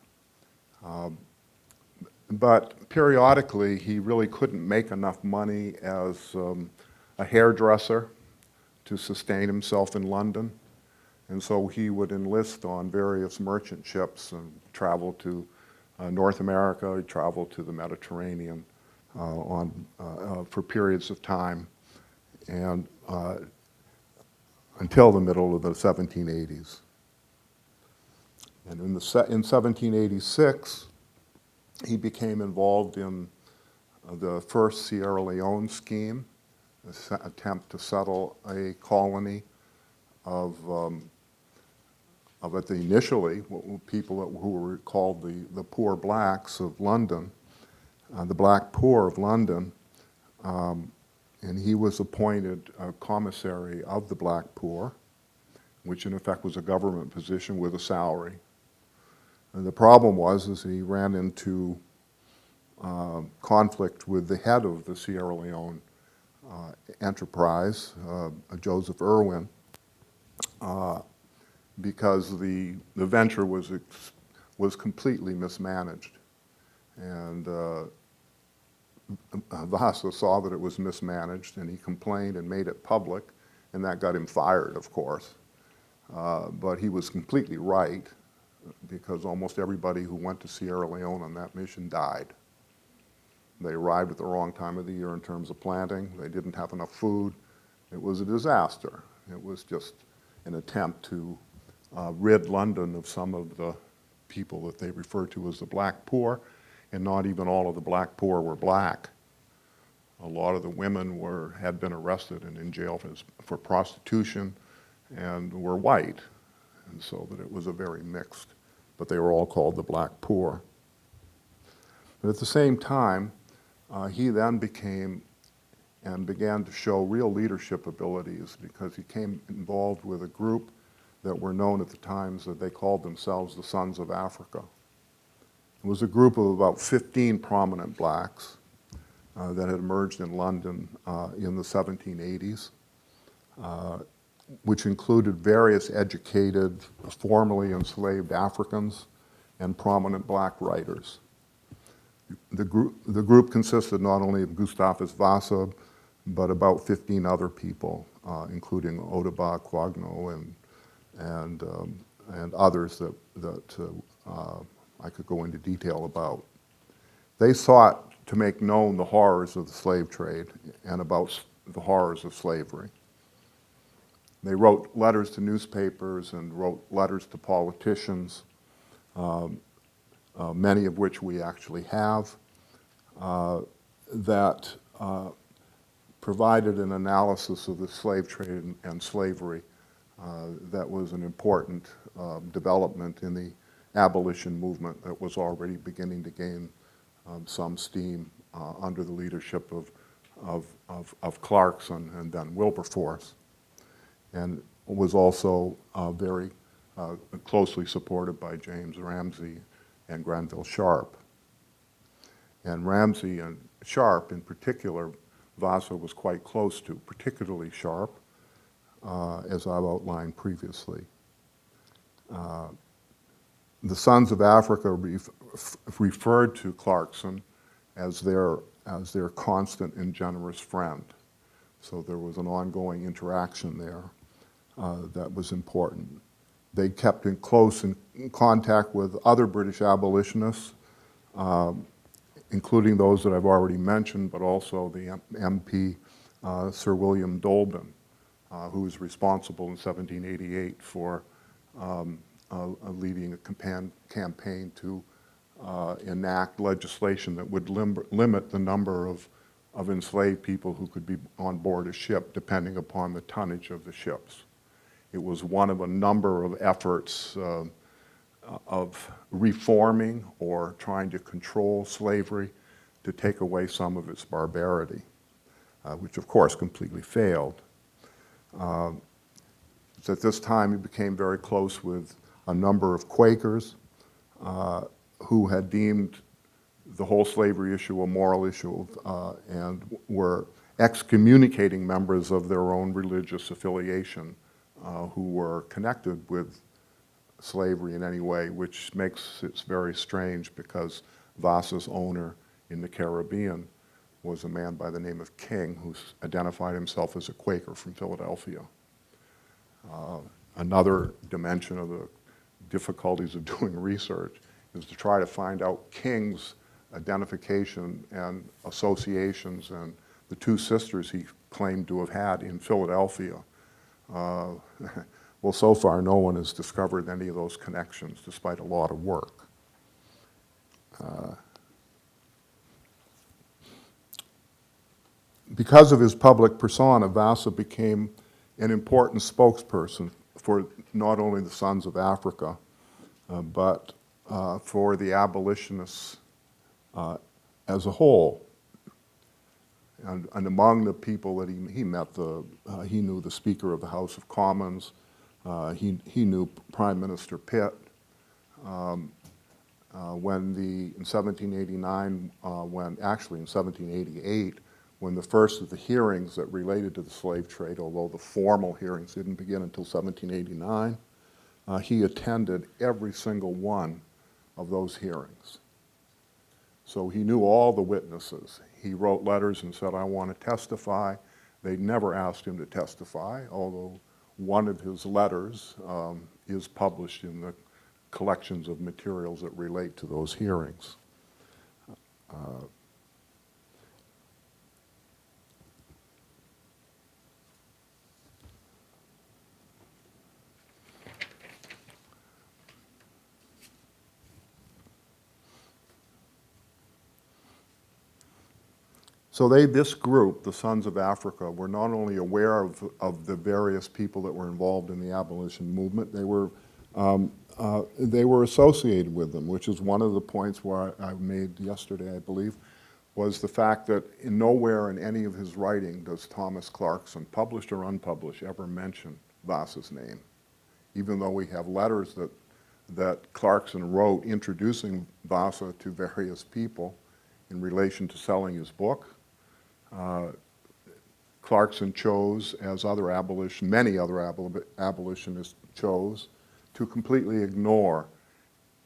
but periodically he really couldn't make enough money as a hairdresser to sustain himself in London. And so he would enlist on various merchant ships and travel to North America. He'd travel to the Mediterranean for periods of time, and until the middle of the 1780s. And in 1786, he became involved in the first Sierra Leone scheme, an attempt to settle a colony of initially people who were called the poor blacks of London, the black poor of London, and he was appointed a commissary of the black poor, which in effect was a government position with a salary. And the problem was he ran into conflict with the head of the Sierra Leone enterprise, Joseph Irwin, because the venture was completely mismanaged. And Vassa saw that it was mismanaged, and he complained and made it public, and that got him fired, of course. But he was completely right, because almost everybody who went to Sierra Leone on that mission died. They arrived at the wrong time of the year in terms of planting. They didn't have enough food. It was a disaster. It was just an attempt to rid London of some of the people that they referred to as the black poor, and not even all of the black poor were black. A lot of the women had been arrested and in jail for prostitution and were white, and so that it was a very mixed, but they were all called the black poor. But at the same time, he then became and began to show real leadership abilities, because he came involved with a group that were known at the times that they called themselves the Sons of Africa. It was a group of about 15 prominent blacks that had emerged in London in the 1780s, which included various educated, formerly enslaved Africans and prominent black writers. The group consisted not only of Gustavus Vassa, but about 15 other people, including Ottobah Quagno and others that I could go into detail about. They sought to make known the horrors of the slave trade and about the horrors of slavery. They wrote letters to newspapers and wrote letters to politicians, many of which we actually have, that provided an analysis of the slave trade and slavery that was an important development in the abolition movement that was already beginning to gain some steam under the leadership of Clarkson and then Wilberforce, and was also very closely supported by James Ramsey and Granville Sharp. And Ramsey and Sharp in particular, Vassa was quite close to, particularly Sharp, as I've outlined previously. The Sons of Africa referred to Clarkson as their constant and generous friend. So there was an ongoing interaction there that was important. They kept in close contact with other British abolitionists, including those that I've already mentioned, but also the MP, Sir William Dolben, who was responsible in 1788 for leading a campaign to enact legislation that would limit the number of enslaved people who could be on board a ship depending upon the tonnage of the ships. It was one of a number of efforts of reforming or trying to control slavery to take away some of its barbarity, which of course completely failed. So at this time he became very close with a number of Quakers who had deemed the whole slavery issue a moral issue and were excommunicating members of their own religious affiliation who were connected with slavery in any way, which makes it very strange because Vassa's owner in the Caribbean was a man by the name of King, who identified himself as a Quaker from Philadelphia. Another dimension of the difficulties of doing research is to try to find out King's identification and associations and the two sisters he claimed to have had in Philadelphia. Well, so far, no one has discovered any of those connections, despite a lot of work. Because of his public persona, Vassa became an important spokesperson for not only the Sons of Africa, but for the abolitionists as a whole. And among the people that he met, he knew the Speaker of the House of Commons, he knew Prime Minister Pitt. In 1789, actually in 1788, when the first of the hearings that related to the slave trade, although the formal hearings didn't begin until 1789, he attended every single one of those hearings. So he knew all the witnesses. He wrote letters and said, I want to testify. They never asked him to testify, although one of his letters is published in the collections of materials that relate to those hearings. So this group, the Sons of Africa, were not only aware of the various people that were involved in the abolition movement, they were associated with them, which is one of the points where I made yesterday, I believe, was the fact that nowhere in any of his writing does Thomas Clarkson, published or unpublished, ever mention Vassa's name, even though we have letters that Clarkson wrote introducing Vassa to various people in relation to selling his book. Clarkson chose, as many other abolitionists chose, to completely ignore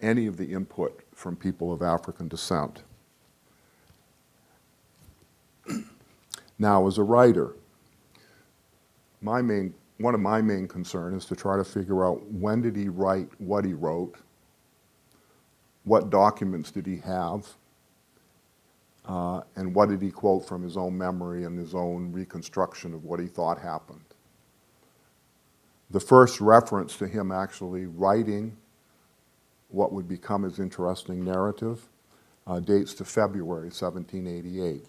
any of the input from people of African descent. Now, as a writer, one of my main concerns is to try to figure out when did he write what he wrote, what documents did he have, and what did he quote from his own memory and his own reconstruction of what he thought happened. The first reference to him actually writing what would become his interesting narrative dates to February 1788.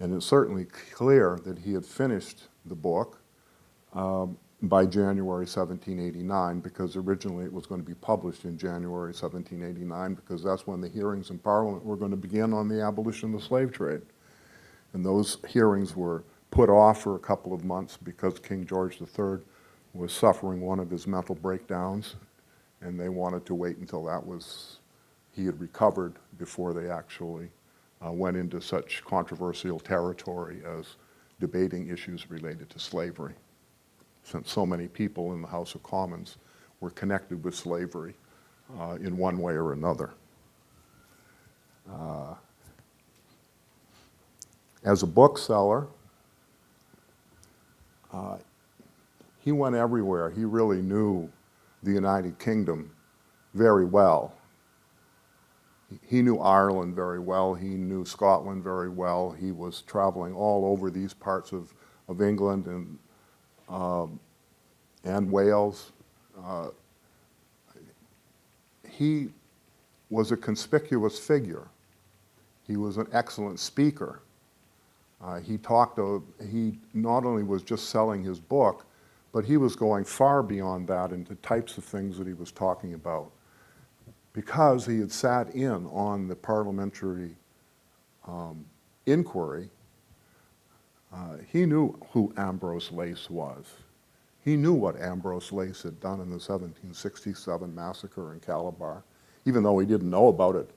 And it's certainly clear that he had finished the book by January 1789, because originally it was going to be published in January 1789, because that's when the hearings in Parliament were going to begin on the abolition of the slave trade. And those hearings were put off for a couple of months because King George III was suffering one of his mental breakdowns, and they wanted to wait until he had recovered before they actually went into such controversial territory as debating issues related to slavery, since so many people in the House of Commons were connected with slavery in one way or another. As a bookseller, he went everywhere. He really knew the United Kingdom very well. He knew Ireland very well. He knew Scotland very well. He was traveling all over these parts of England and Wales. He was a conspicuous figure. He was an excellent speaker. He not only was just selling his book, but he was going far beyond that into types of things that he was talking about. Because he had sat in on the parliamentary inquiry, he knew who Ambrose Lace was. He knew what Ambrose Lace had done in the 1767 massacre in Calabar, even though he didn't know about it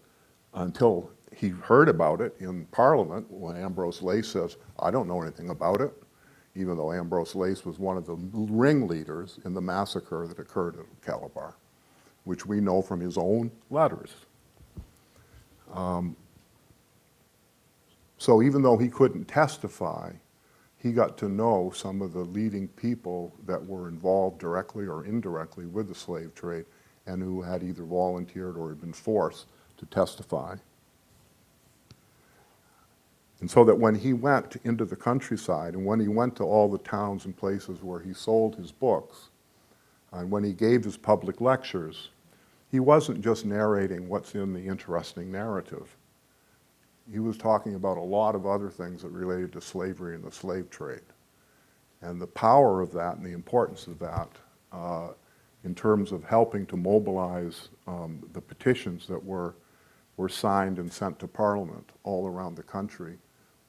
until he heard about it in Parliament when Ambrose Lace says, I don't know anything about it, even though Ambrose Lace was one of the ringleaders in the massacre that occurred at Calabar, which we know from his own letters. So even though he couldn't testify, he got to know some of the leading people that were involved directly or indirectly with the slave trade and who had either volunteered or had been forced to testify. And so that when he went into the countryside and when he went to all the towns and places where he sold his books, and when he gave his public lectures, he wasn't just narrating what's in the interesting narrative. He was talking about a lot of other things that related to slavery and the slave trade. And the power of that and the importance of that in terms of helping to mobilize the petitions that were signed and sent to Parliament all around the country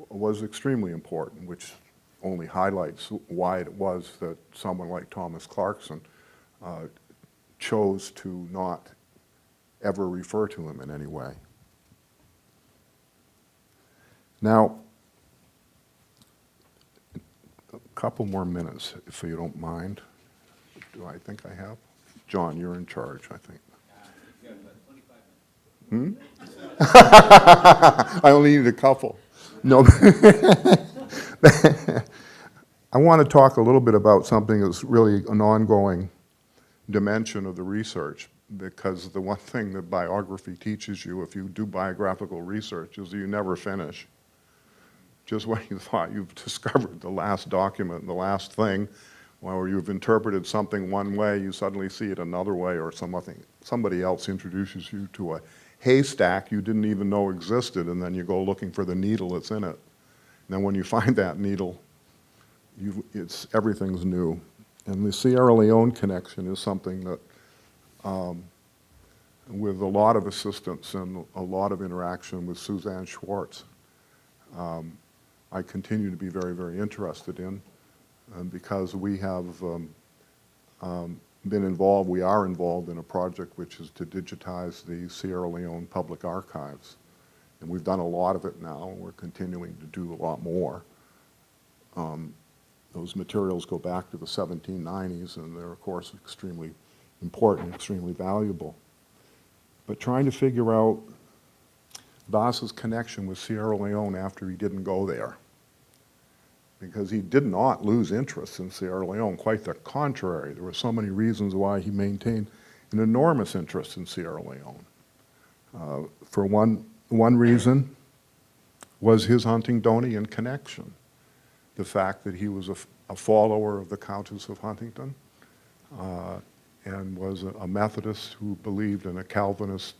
was extremely important, which only highlights why it was that someone like Thomas Clarkson chose to not ever refer to him in any way. Now, a couple more minutes, if you don't mind. Do I think I have? John, you're in charge, I think. You have about 25 minutes. I only need a couple. No. I want to talk a little bit about something that's really an ongoing dimension of the research, because the one thing that biography teaches you if you do biographical research is that you never finish. Just when you thought you've discovered the last document, the last thing, or you've interpreted something one way, you suddenly see it another way, or somebody else introduces you to a haystack you didn't even know existed, and then you go looking for the needle that's in it. And then when you find that needle, everything's new. And the Sierra Leone connection is something that, with a lot of assistance and a lot of interaction with Suzanne Schwartz, I continue to be very, very interested in, because we have we are involved in a project which is to digitize the Sierra Leone public archives. And we've done a lot of it now, and we're continuing to do a lot more. Those materials go back to the 1790s, and they're, of course, extremely important, extremely valuable. But trying to figure out Vassa's connection with Sierra Leone after he didn't go there, because he did not lose interest in Sierra Leone. Quite the contrary. There were so many reasons why he maintained an enormous interest in Sierra Leone. For one reason was his Huntingdonian connection. The fact that he was a follower of the Countess of Huntingdon and was a Methodist who believed in a Calvinist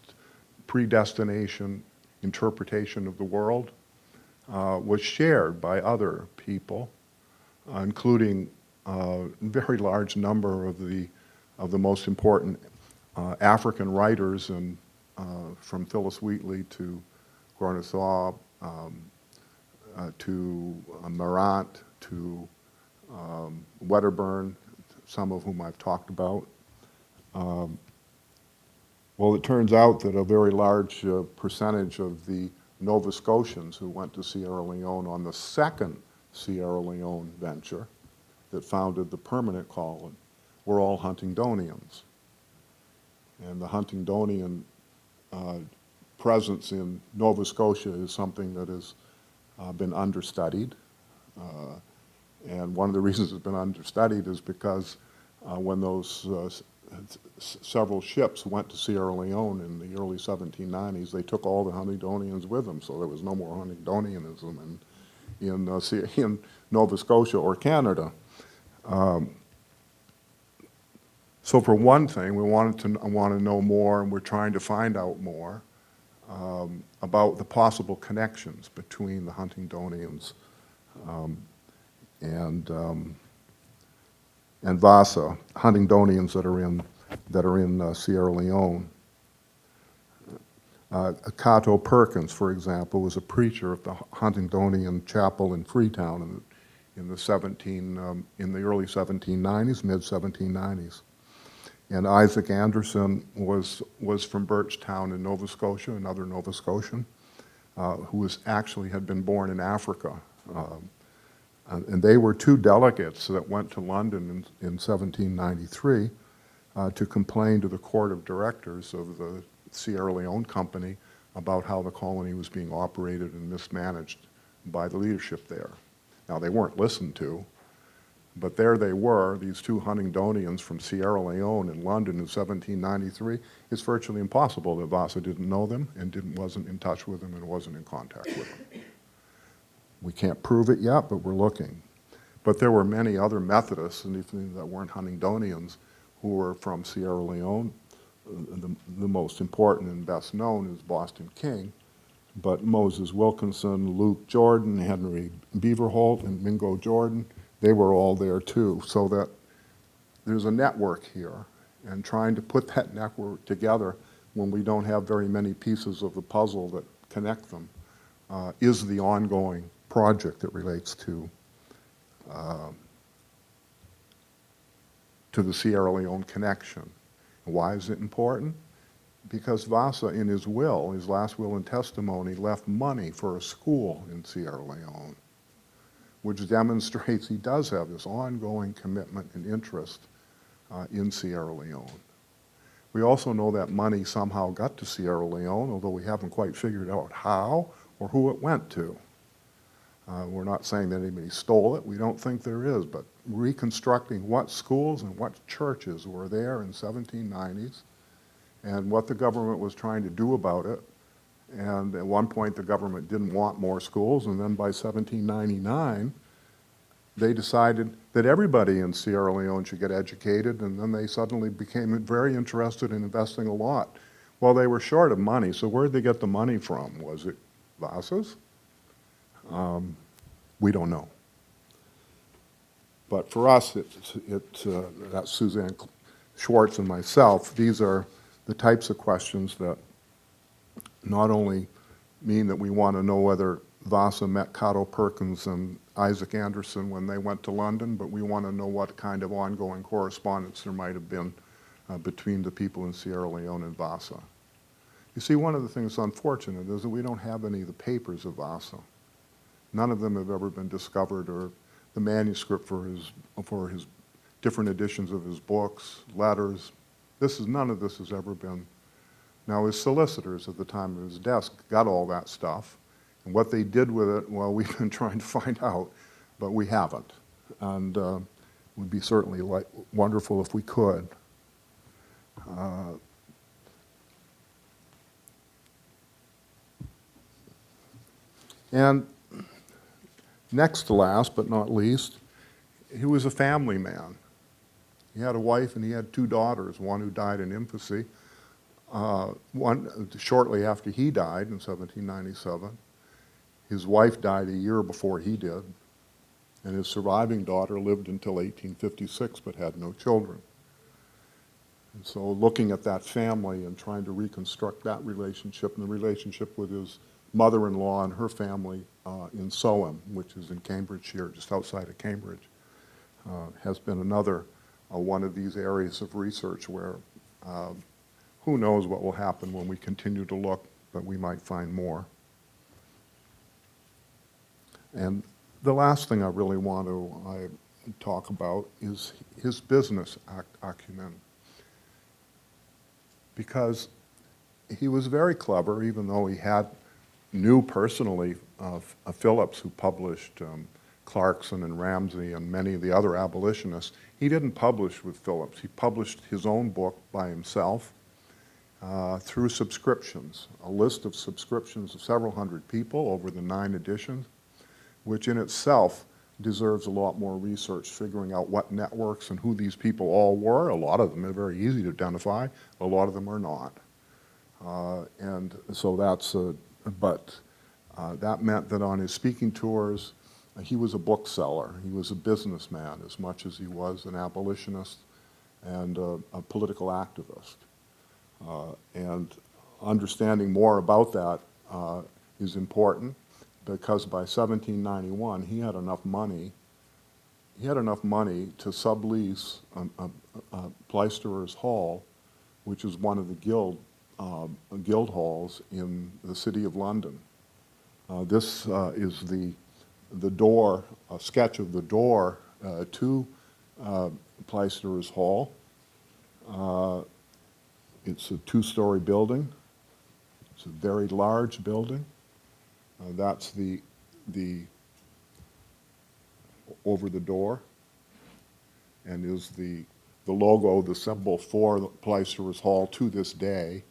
predestination interpretation of the world, was shared by other people, including a very large number of the most important African writers, and from Phyllis Wheatley to Gornathaw, to Marant, to Wedderburn, some of whom I've talked about. Well, it turns out that a very large percentage of the Nova Scotians who went to Sierra Leone on the second Sierra Leone venture that founded the permanent colony were all Huntingdonians. And the Huntingdonian presence in Nova Scotia is something that has been understudied. And one of the reasons it's been understudied is because when those several ships went to Sierra Leone in the early 1790s, they took all the Huntingdonians with them, so there was no more Huntingdonianism in Nova Scotia or Canada. So for one thing, we want to know more, and we're trying to find out more about the possible connections between the Huntingdonians and Vassa, Huntingdonians that are in Sierra Leone. Cato Perkins, for example, was a preacher of the Huntingdonian chapel in Freetown in the early 1790s, mid 1790s. And Isaac Anderson was from Birchtown in Nova Scotia, another Nova Scotian, who had been born in Africa. And they were two delegates that went to London in 1793 to complain to the court of directors of the Sierra Leone Company about how the colony was being operated and mismanaged by the leadership there. Now, they weren't listened to, but there they were, these two Huntingdonians from Sierra Leone in London in 1793. It's virtually impossible that Vassa didn't know them and wasn't in touch with them and wasn't in contact with them. We can't prove it yet, but we're looking. But there were many other Methodists, and even that weren't Huntingdonians, who were from Sierra Leone. The most important and best known is Boston King, but Moses Wilkinson, Luke Jordan, Henry Beaverholt, and Mingo Jordan, they were all there too. So that there's a network here, and trying to put that network together when we don't have very many pieces of the puzzle that connect them is the ongoing project that relates to the Sierra Leone connection. Why is it important? Because Vassa, in his will, his last will and testimony, left money for a school in Sierra Leone, which demonstrates he does have this ongoing commitment and interest in Sierra Leone. We also know that money somehow got to Sierra Leone, although we haven't quite figured out how or who it went to. We're not saying that anybody stole it. We don't think there is, but reconstructing what schools and what churches were there in 1790s and what the government was trying to do about it. And at one point, the government didn't want more schools, and then by 1799, they decided that everybody in Sierra Leone should get educated, and then they suddenly became very interested in investing a lot. Well, they were short of money, so where did they get the money from? Was it Vassa's? We don't know. But for us, that's Suzanne Schwartz and myself, these are the types of questions that not only mean that we want to know whether Vassa met Cato Perkins and Isaac Anderson when they went to London, but we want to know what kind of ongoing correspondence there might have been between the people in Sierra Leone and Vassa. You see, one of the things unfortunate is that we don't have any of the papers of Vassa. None of them have ever been discovered, or the manuscript for his different editions of his books, letters. None of this has ever been. Now, his solicitors at the time of his death got all that stuff, and what they did with it, well, we've been trying to find out, but we haven't. And it would be certainly wonderful if we could. And next to last, but not least, he was a family man. He had a wife and he had two daughters, one who died in infancy, one shortly after he died in 1797. His wife died a year before he did, and his surviving daughter lived until 1856 but had no children. And so looking at that family and trying to reconstruct that relationship and the relationship with his mother-in-law and her family in Soham, which is in Cambridgeshire, just outside of Cambridge, has been another one of these areas of research where who knows what will happen when we continue to look, but we might find more. And the last thing I really want to talk about is his business acumen. Because he was very clever, even though he knew personally Phillips, who published Clarkson and Ramsey and many of the other abolitionists. He didn't publish with Phillips. He published his own book by himself through subscriptions, a list of subscriptions of several hundred people over the 9 editions, which in itself deserves a lot more research, figuring out what networks and who these people all were. A lot of them are very easy to identify. A lot of them are not. And so that's, that meant that on his speaking tours, he was a bookseller. He was a businessman as much as he was an abolitionist and a political activist. And understanding more about that is important, because by 1791 he had enough money to sublease Pleisterer's Hall, which is one of the guild halls in the city of London. This is the door, a sketch of the door to Pleisterer's Hall. It's a 2-story building. It's a very large building. That's the over the door, and is the logo, the symbol for Placer's Hall to this day.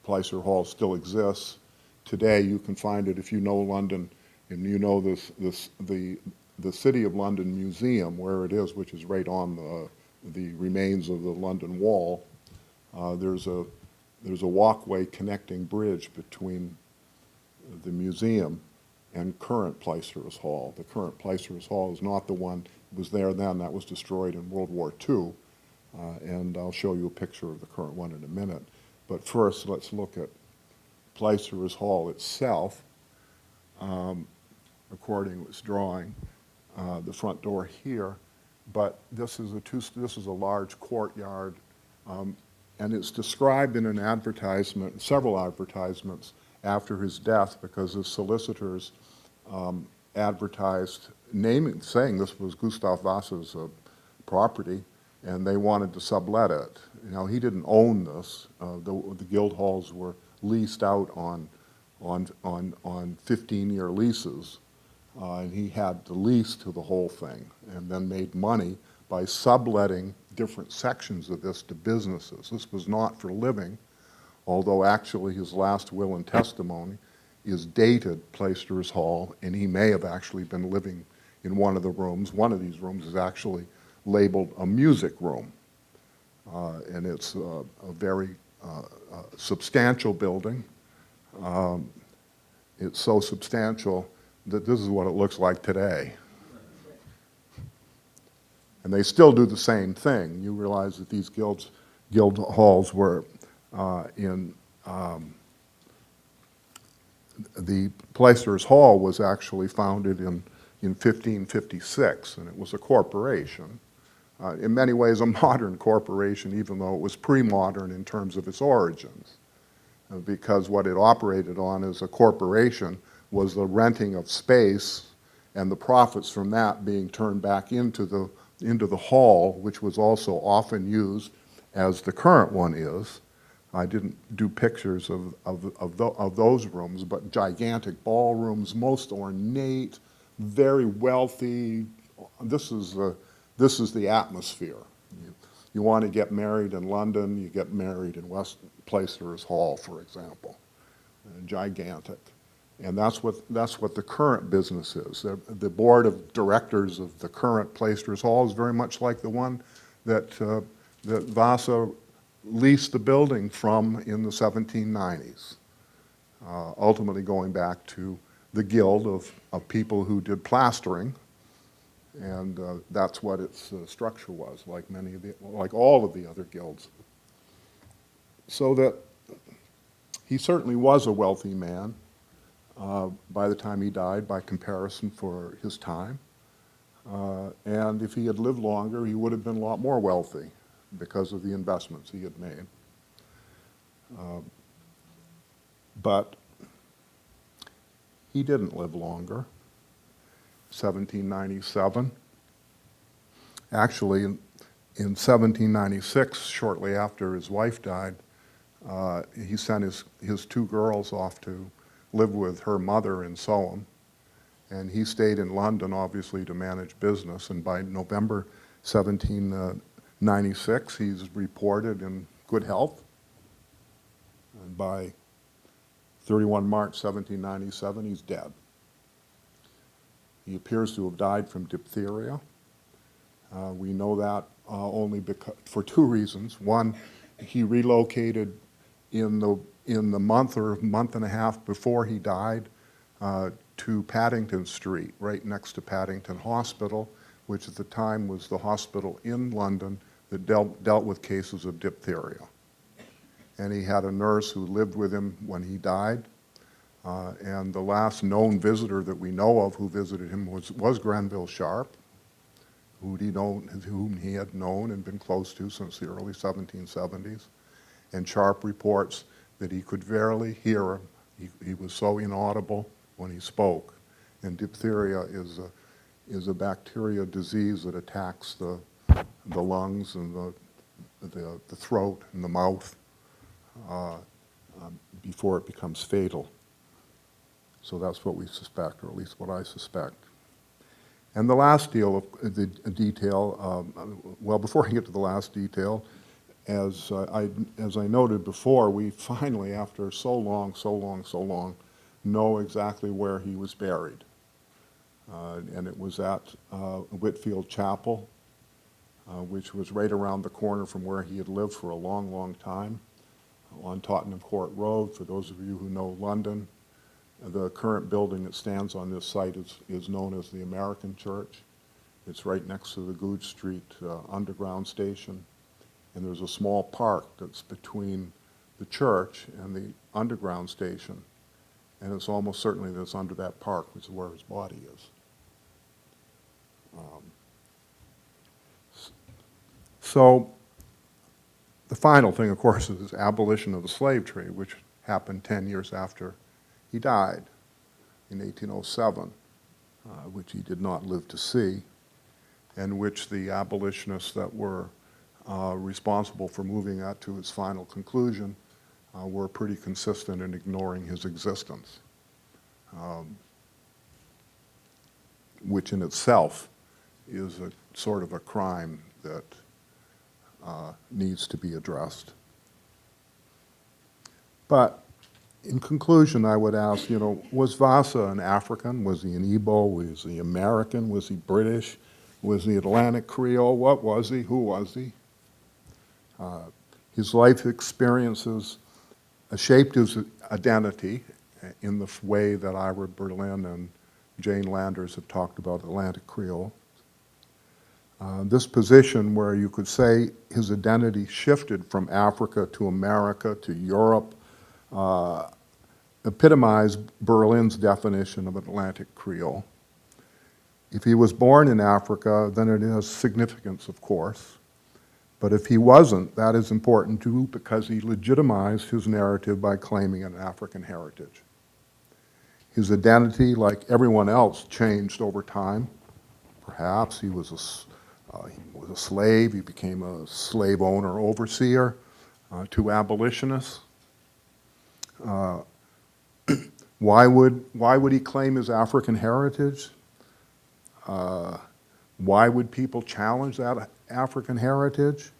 Placer Hall still exists. Today, you can find it if you know London, and you know the City of London Museum, where it is, which is right on the remains of the London Wall. There's a walkway connecting bridge between the museum and current Placer's Hall. The current Placer's Hall is not the one that was there then. That was destroyed in World War II, and I'll show you a picture of the current one in a minute. But first, let's look at Placer's Hall itself. According to its drawing, the front door here, but this is a large courtyard, and it's described in an advertisement, several advertisements after his death, because his solicitors advertised saying this was Gustav Vassa's property, and they wanted to sublet it. Now, he didn't own this. The guild halls were leased out on 15-year leases, and he had the lease to the whole thing, and then made money by subletting different sections of this to businesses. This was not for living, although actually his last will and testimony is dated Placer's Hall, and he may have actually been living in one of the rooms. One of these rooms is actually labeled a music room, and it's a very substantial building. It's so substantial that this is what it looks like today. And they still do the same thing. You realize that these guild halls were the Placer's Hall was actually founded in 1556, and it was a corporation. In many ways, a modern corporation, even though it was pre-modern in terms of its origins, because what it operated on as a corporation was the renting of space, and the profits from that being turned back into the hall, which was also often used as the current one is. I didn't do pictures of those rooms, but gigantic ballrooms, most ornate, very wealthy. This is the atmosphere. You want to get married in London, you get married in West Placer's Hall, for example. Gigantic. And that's what the current business is. The board of directors of the current Placer's Hall is very much like the one that Vassa leased the building from in the 1790s, ultimately going back to the guild of people who did plastering, and that's what its structure was, like all of the other guilds. So that he certainly was a wealthy man by the time he died, by comparison for his time. And if he had lived longer, he would have been a lot more wealthy because of the investments he had made. But he didn't live longer. 1797. Actually, in 1796, shortly after his wife died, he sent his two girls off to live with her mother in Soham, and he stayed in London, obviously, to manage business, and by November 1796, he's reported in good health, and by 31 March 1797, he's dead. He appears to have died from diphtheria. We know that only for two reasons. One, he relocated in the month or month and a half before he died to Paddington Street, right next to Paddington Hospital, which at the time was the hospital in London that dealt with cases of diphtheria. And he had a nurse who lived with him when he died. And the last known visitor that we know of who visited him was Granville Sharp, whom he had known and been close to since the early 1770s. And Sharp reports that he could barely hear him. He was so inaudible when he spoke. And diphtheria is a bacteria disease that attacks the lungs and the throat and the mouth. before it becomes fatal. So that's what we suspect, or at least what I suspect. And the last detail, well, before I get to the last detail, as I noted before, we finally, after so long, know exactly where he was buried. And it was at Whitfield Chapel, which was right around the corner from where he had lived for a long time, on Tottenham Court Road. For those of you who know London, the current building that stands on this site is known as the American Church. It's right next to the Goodge Street Underground station. And there's a small park that's between the church and the Underground station. And it's almost certainly that it's under that park, which is where his body is. So the final thing, of course, is this abolition of the slave trade, which happened 10 years after he died in 1807, which he did not live to see, and which the abolitionists that were responsible for moving that to its final conclusion were pretty consistent in ignoring his existence, which in itself is a sort of a crime that needs to be addressed. But in conclusion, I would ask, was Vassa an African? Was he an Igbo? Was he American? Was he British? Was he Atlantic Creole? What was he? Who was he? His life experiences shaped his identity in the way that Ira Berlin and Jane Landers have talked about Atlantic Creole. This position where you could say his identity shifted from Africa to America to Europe epitomized Berlin's definition of Atlantic Creole. If he was born in Africa, then it has significance, of course. But if he wasn't, that is important too, because he legitimized his narrative by claiming an African heritage. His identity, like everyone else, changed over time. Perhaps he was a slave, he became a slave owner, overseer, to abolitionists. Why would he claim his African heritage? Why would people challenge that African heritage?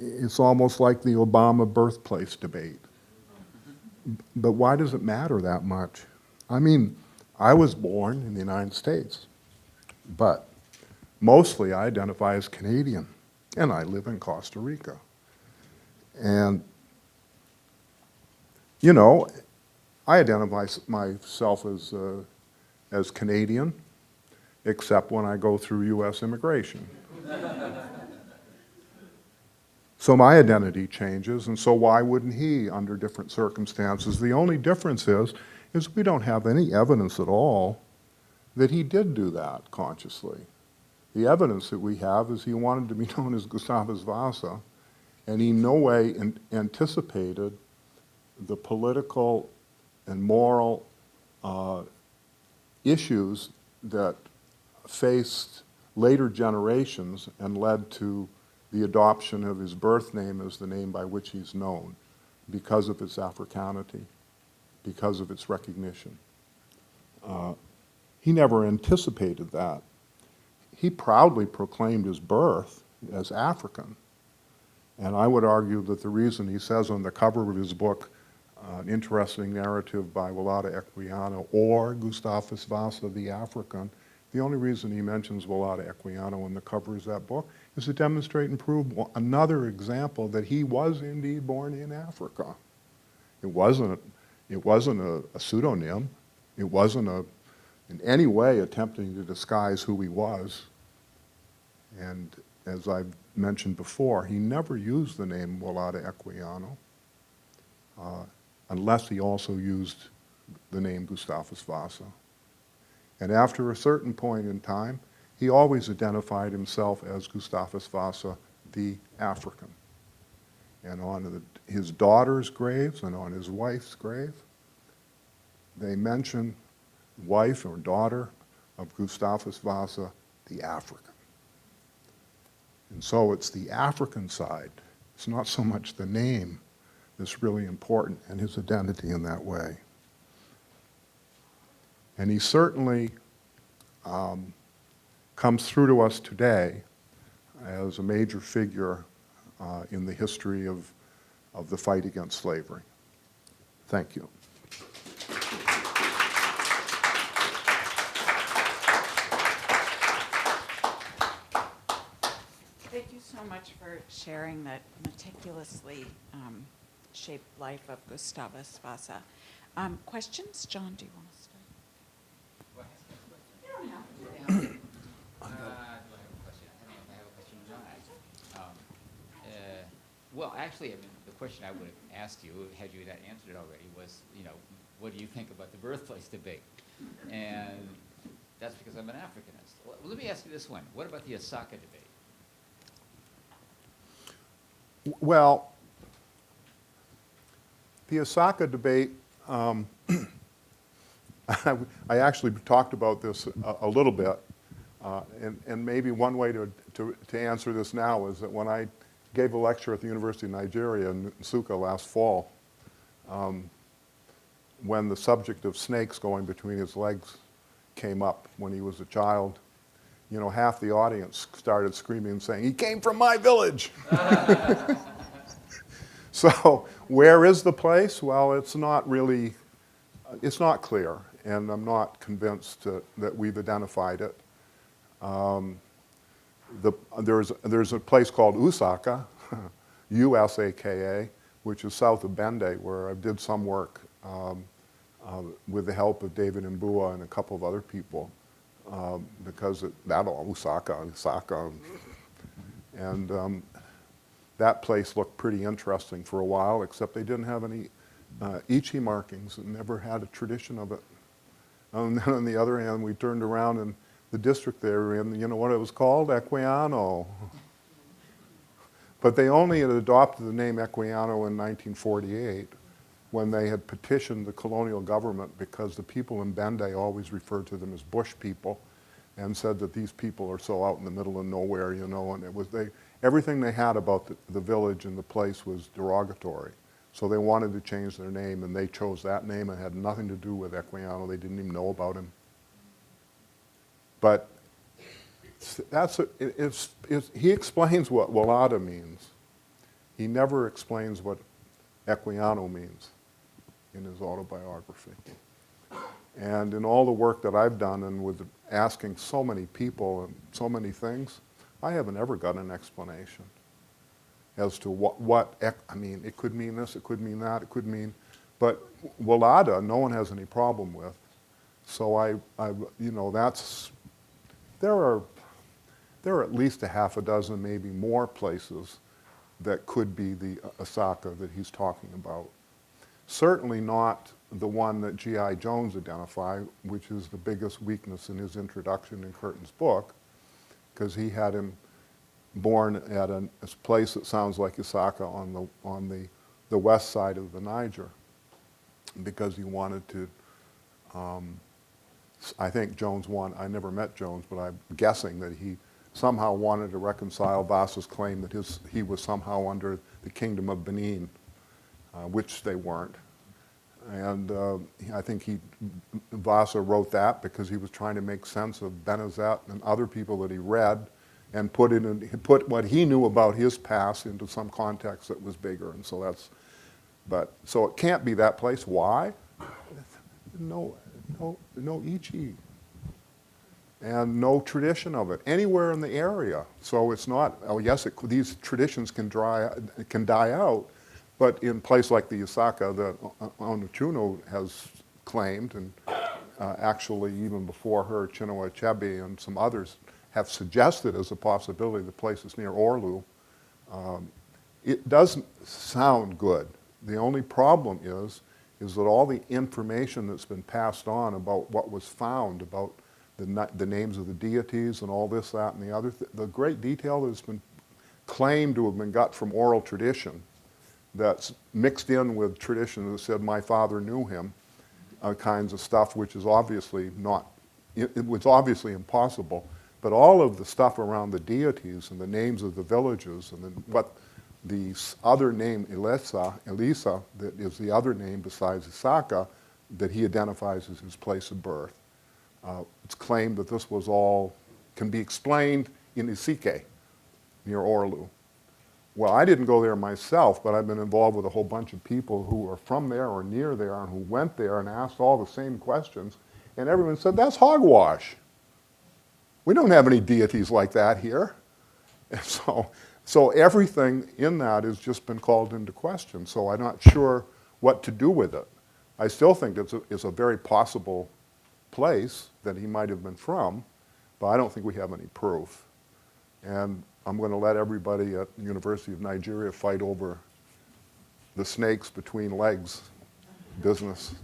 It's almost like the Obama birthplace debate. But why does it matter that much? I mean, I was born in the United States, but mostly I identify as Canadian, and I live in Costa Rica. And, I identify myself as Canadian, except when I go through U.S. immigration. So my identity changes, and so why wouldn't he under different circumstances? The only difference is we don't have any evidence at all that he did do that consciously. The evidence that we have is he wanted to be known as Gustavus Vassa, and he in no way anticipated the political and moral issues that faced later generations and led to the adoption of his birth name as the name by which he's known, because of its Africanity, because of its recognition. He never anticipated that. He proudly proclaimed his birth as African. And I would argue that the reason he says on the cover of his book, an interesting narrative by Walatta Equiano or Gustavus Vassa the African, the only reason he mentions Walatta Equiano on the cover of that book is to demonstrate and prove another example that he was indeed born in Africa. It wasn't a pseudonym. It wasn't in any way attempting to disguise who he was. And as I've mentioned before, he never used the name Walatta Equiano unless he also used the name Gustavus Vassa. And after a certain point in time, he always identified himself as Gustavus Vassa the African. And on his daughter's graves and on his wife's grave, they mention wife or daughter of Gustavus Vassa the African. And so it's the African side. It's not so much the name is really important, and his identity in that way. And he certainly comes through to us today as a major figure in the history of the fight against slavery. Thank you. Thank you so much for sharing that meticulously shaped life of Gustavus Vassa. Questions? John, do you want to start? You don't have to. Do I have a question? I have a question, John. Well, actually, I mean, the question I would have asked you, had you not answered it already, was, what do you think about the birthplace debate? And that's because I'm an Africanist. Well, let me ask you this one. What about the Osaka debate? Well, the Osaka debate, I actually talked about this a little bit, and maybe one way to answer this now is that when I gave a lecture at the University of Nigeria in Nsukka last fall, when the subject of snakes going between his legs came up when he was a child, half the audience started screaming and saying, "He came from my village!" So where is the place? Well, it's not clear, and I'm not convinced that we've identified it. There's a place called Usaka, U-S-A-K-A, which is south of Bende, where I did some work with the help of David Mbua and a couple of other people, because Usaka. And that place looked pretty interesting for a while, except they didn't have any Ichi markings and never had a tradition of it. And then on the other hand, we turned around and the district they were in, you know what it was called? Equiano. But they only had adopted the name Equiano in 1948 when they had petitioned the colonial government because the people in Bende always referred to them as bush people and said that these people are so out in the middle of nowhere, and it was everything they had about the village and the place was derogatory. So they wanted to change their name, and they chose that name and had nothing to do with Equiano. They didn't even know about him. But he explains what Walada means. He never explains what Equiano means in his autobiography. And in all the work that I've done and with asking so many people and so many things, I haven't ever got an explanation as to it could mean this, it could mean that, it could mean, but Walada, no one has any problem with. So there are at least a half a dozen, maybe more places that could be the Osaka that he's talking about. Certainly not the one that G.I. Jones identified, which is the biggest weakness in his introduction in Curtin's book, because he had him born at a place that sounds like Osaka on the west side of the Niger, because he wanted to, I think Jones I never met Jones, but I'm guessing that he somehow wanted to reconcile Vassa's claim that he was somehow under the kingdom of Benin, which they weren't. And I think Vassa wrote that because he was trying to make sense of Benazet and other people that he read and put what he knew about his past into some context that was bigger. And so so it can't be that place. Why? No Ichi. And no tradition of it anywhere in the area. So it's not, these traditions can die out, but in a place like the Osaka that Onuchuno has claimed, and actually even before her, Chinua Achebe and some others have suggested as a possibility, the place is near Orlu, it doesn't sound good. The only problem is that all the information that's been passed on about what was found, about the names of the deities and all this, that, and the other, the great detail that's been claimed to have been got from oral tradition that's mixed in with tradition that said my father knew him, kinds of stuff, which is obviously it was obviously impossible. But all of the stuff around the deities and the names of the villages and other name, Elisa, that is the other name besides Isaka, that he identifies as his place of birth. It's claimed that this was all, can be explained in Isike, near Orlu. Well, I didn't go there myself, but I've been involved with a whole bunch of people who are from there or near there and who went there and asked all the same questions, and everyone said, that's hogwash. We don't have any deities like that here. And so everything in that has just been called into question, so I'm not sure what to do with it. I still think it's a very possible place that he might have been from, but I don't think we have any proof. And I'm going to let everybody at the University of Nigeria fight over the snakes between legs business.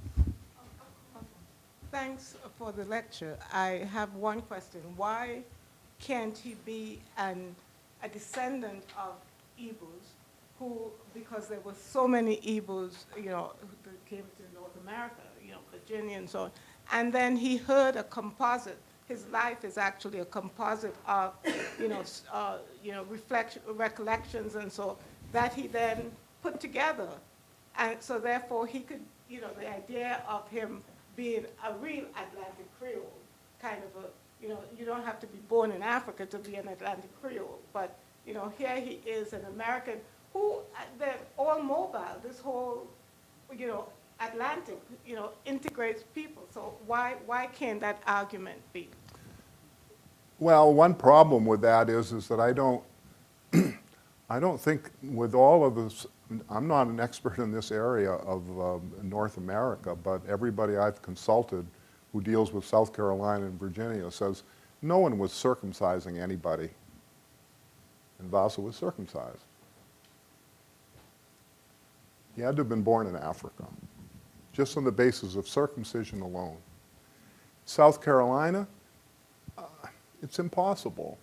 Thanks for the lecture. I have one question. Why can't he be a descendant of Igbos who, because there were so many Igbos, that came to North America, Virginia and so on, and then he heard a composite. His life is actually a composite of, recollections and so that he then put together. And so therefore he could, the idea of him being a real Atlantic Creole, kind of a, you don't have to be born in Africa to be an Atlantic Creole, but, here he is an American who, they're all mobile, this whole, Atlantic, integrates people. So why can't that argument be? Well, one problem with that is that I don't think with all of this, I'm not an expert in this area of North America, but everybody I've consulted who deals with South Carolina and Virginia says no one was circumcising anybody. And Vassa was circumcised. He had to have been born in Africa, just on the basis of circumcision alone. South Carolina, it's impossible.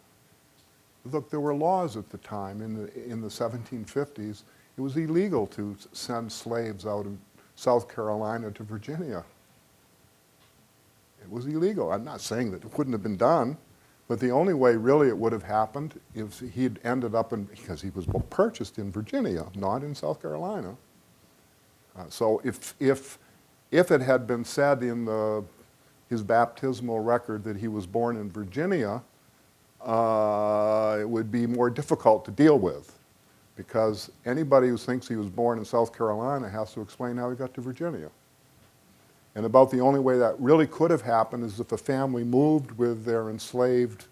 Look, there were laws at the time in the 1750s. It was illegal to send slaves out of South Carolina to Virginia. It was illegal. I'm not saying that it wouldn't have been done, but the only way really it would have happened is he'd ended up in, because he was purchased in Virginia, not in South Carolina. So if it had been said in his baptismal record that he was born in Virginia, it would be more difficult to deal with, because anybody who thinks he was born in South Carolina has to explain how he got to Virginia. And about the only way that really could have happened is if a family moved with their enslaved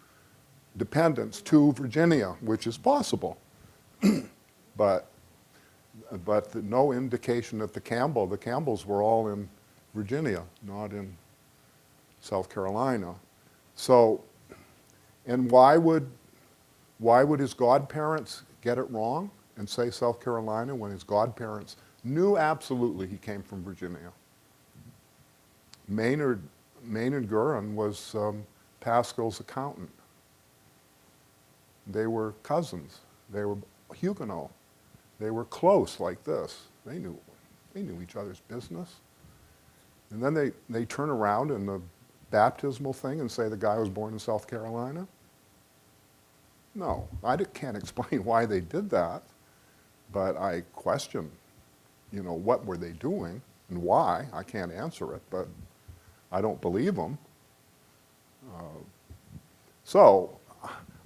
dependents to Virginia, which is possible. But no indication that the Campbells were all in Virginia, not in South Carolina. So, and why would his godparents get it wrong and say South Carolina when his godparents knew absolutely he came from Virginia? Maynard Guerin was Pascal's accountant. They were cousins. They were Huguenot. They were close like this. They knew each other's business. And then they turn around in the baptismal thing and say the guy was born in South Carolina? No, I can't explain why they did that, but I question, what were they doing and why? I can't answer it, but I don't believe them. So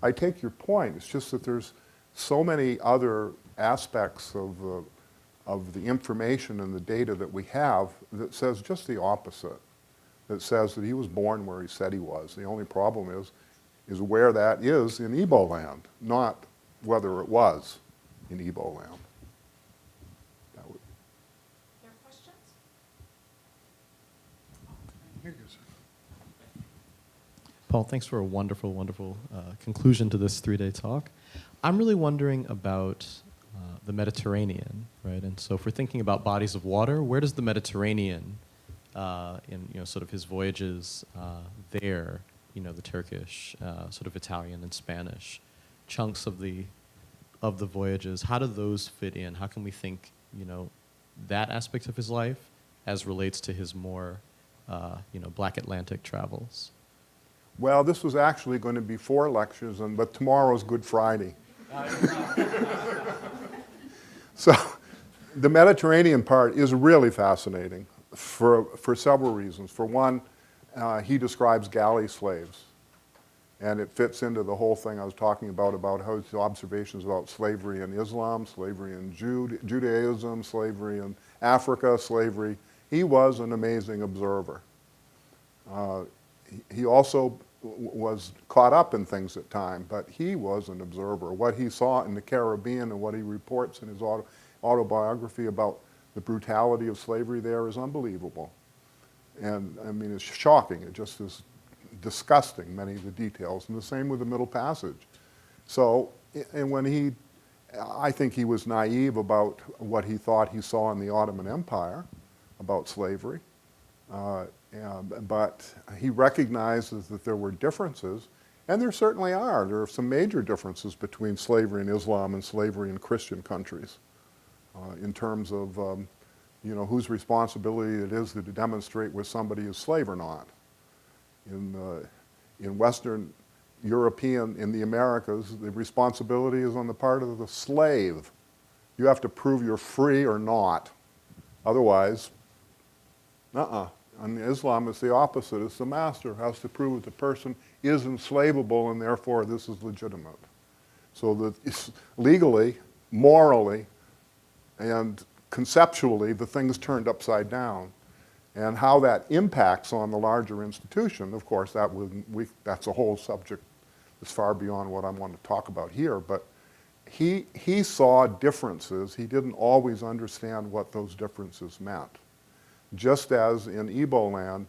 I take your point. It's just that there's so many other aspects of the information and the data that we have that says just the opposite. That says that he was born where he said he was. The only problem is where that is in Igbo land, not whether it was in Igbo land. There are questions? Paul, thanks for a wonderful, wonderful conclusion to this 3-day talk. I'm really wondering about the Mediterranean, right? And so if we're thinking about bodies of water, where does the Mediterranean, in sort of his voyages there, the Turkish, sort of Italian and Spanish chunks of the voyages, how do those fit in? How can we think, that aspect of his life as relates to his more, Black Atlantic travels? Well, this was actually going to be 4 lectures, but tomorrow's Good Friday. So the Mediterranean part is really fascinating for several reasons. For one, he describes galley slaves. And it fits into the whole thing I was talking about how his observations about slavery in Islam, slavery in Judaism, slavery in Africa, slavery. He was an amazing observer. He also was caught up in things at times, but he was an observer. What he saw in the Caribbean and what he reports in his autobiography about the brutality of slavery there is unbelievable. And I mean, it's shocking. It just is disgusting, many of the details, and the same with the Middle Passage. So, and when I think he was naive about what he thought he saw in the Ottoman Empire about slavery, but he recognizes that there were differences, and there certainly are. There are some major differences between slavery in Islam and slavery in Christian countries in terms of whose responsibility it is to demonstrate whether somebody is slave or not. In Western European, in the Americas, the responsibility is on the part of the slave. You have to prove you're free or not. Otherwise, In Islam, it's the opposite. It's the master who has to prove that the person is enslavable and therefore this is legitimate. So that it's legally, morally, and conceptually, the thing's turned upside down. And how that impacts on the larger institution, of course, that's a whole subject that's far beyond what I want to talk about here. But he saw differences. He didn't always understand what those differences meant. Just as in Igbo land,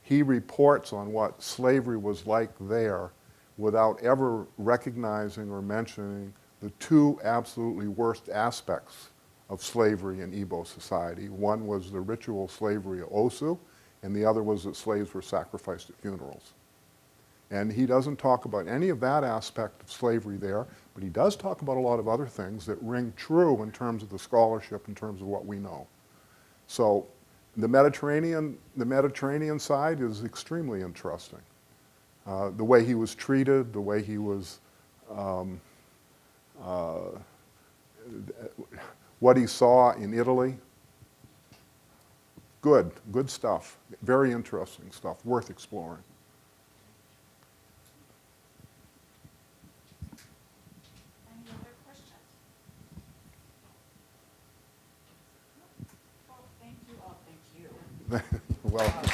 he reports on what slavery was like there without ever recognizing or mentioning the two absolutely worst aspects of slavery in Igbo society. One was the ritual slavery of Osu, and the other was that slaves were sacrificed at funerals. And he doesn't talk about any of that aspect of slavery there, but he does talk about a lot of other things that ring true in terms of the scholarship, in terms of what we know. So the Mediterranean side is extremely interesting. The way he was treated, the way he was, what he saw in Italy. Good stuff. Very interesting stuff, worth exploring. Any other questions? Well, thank you all. Thank you. Well.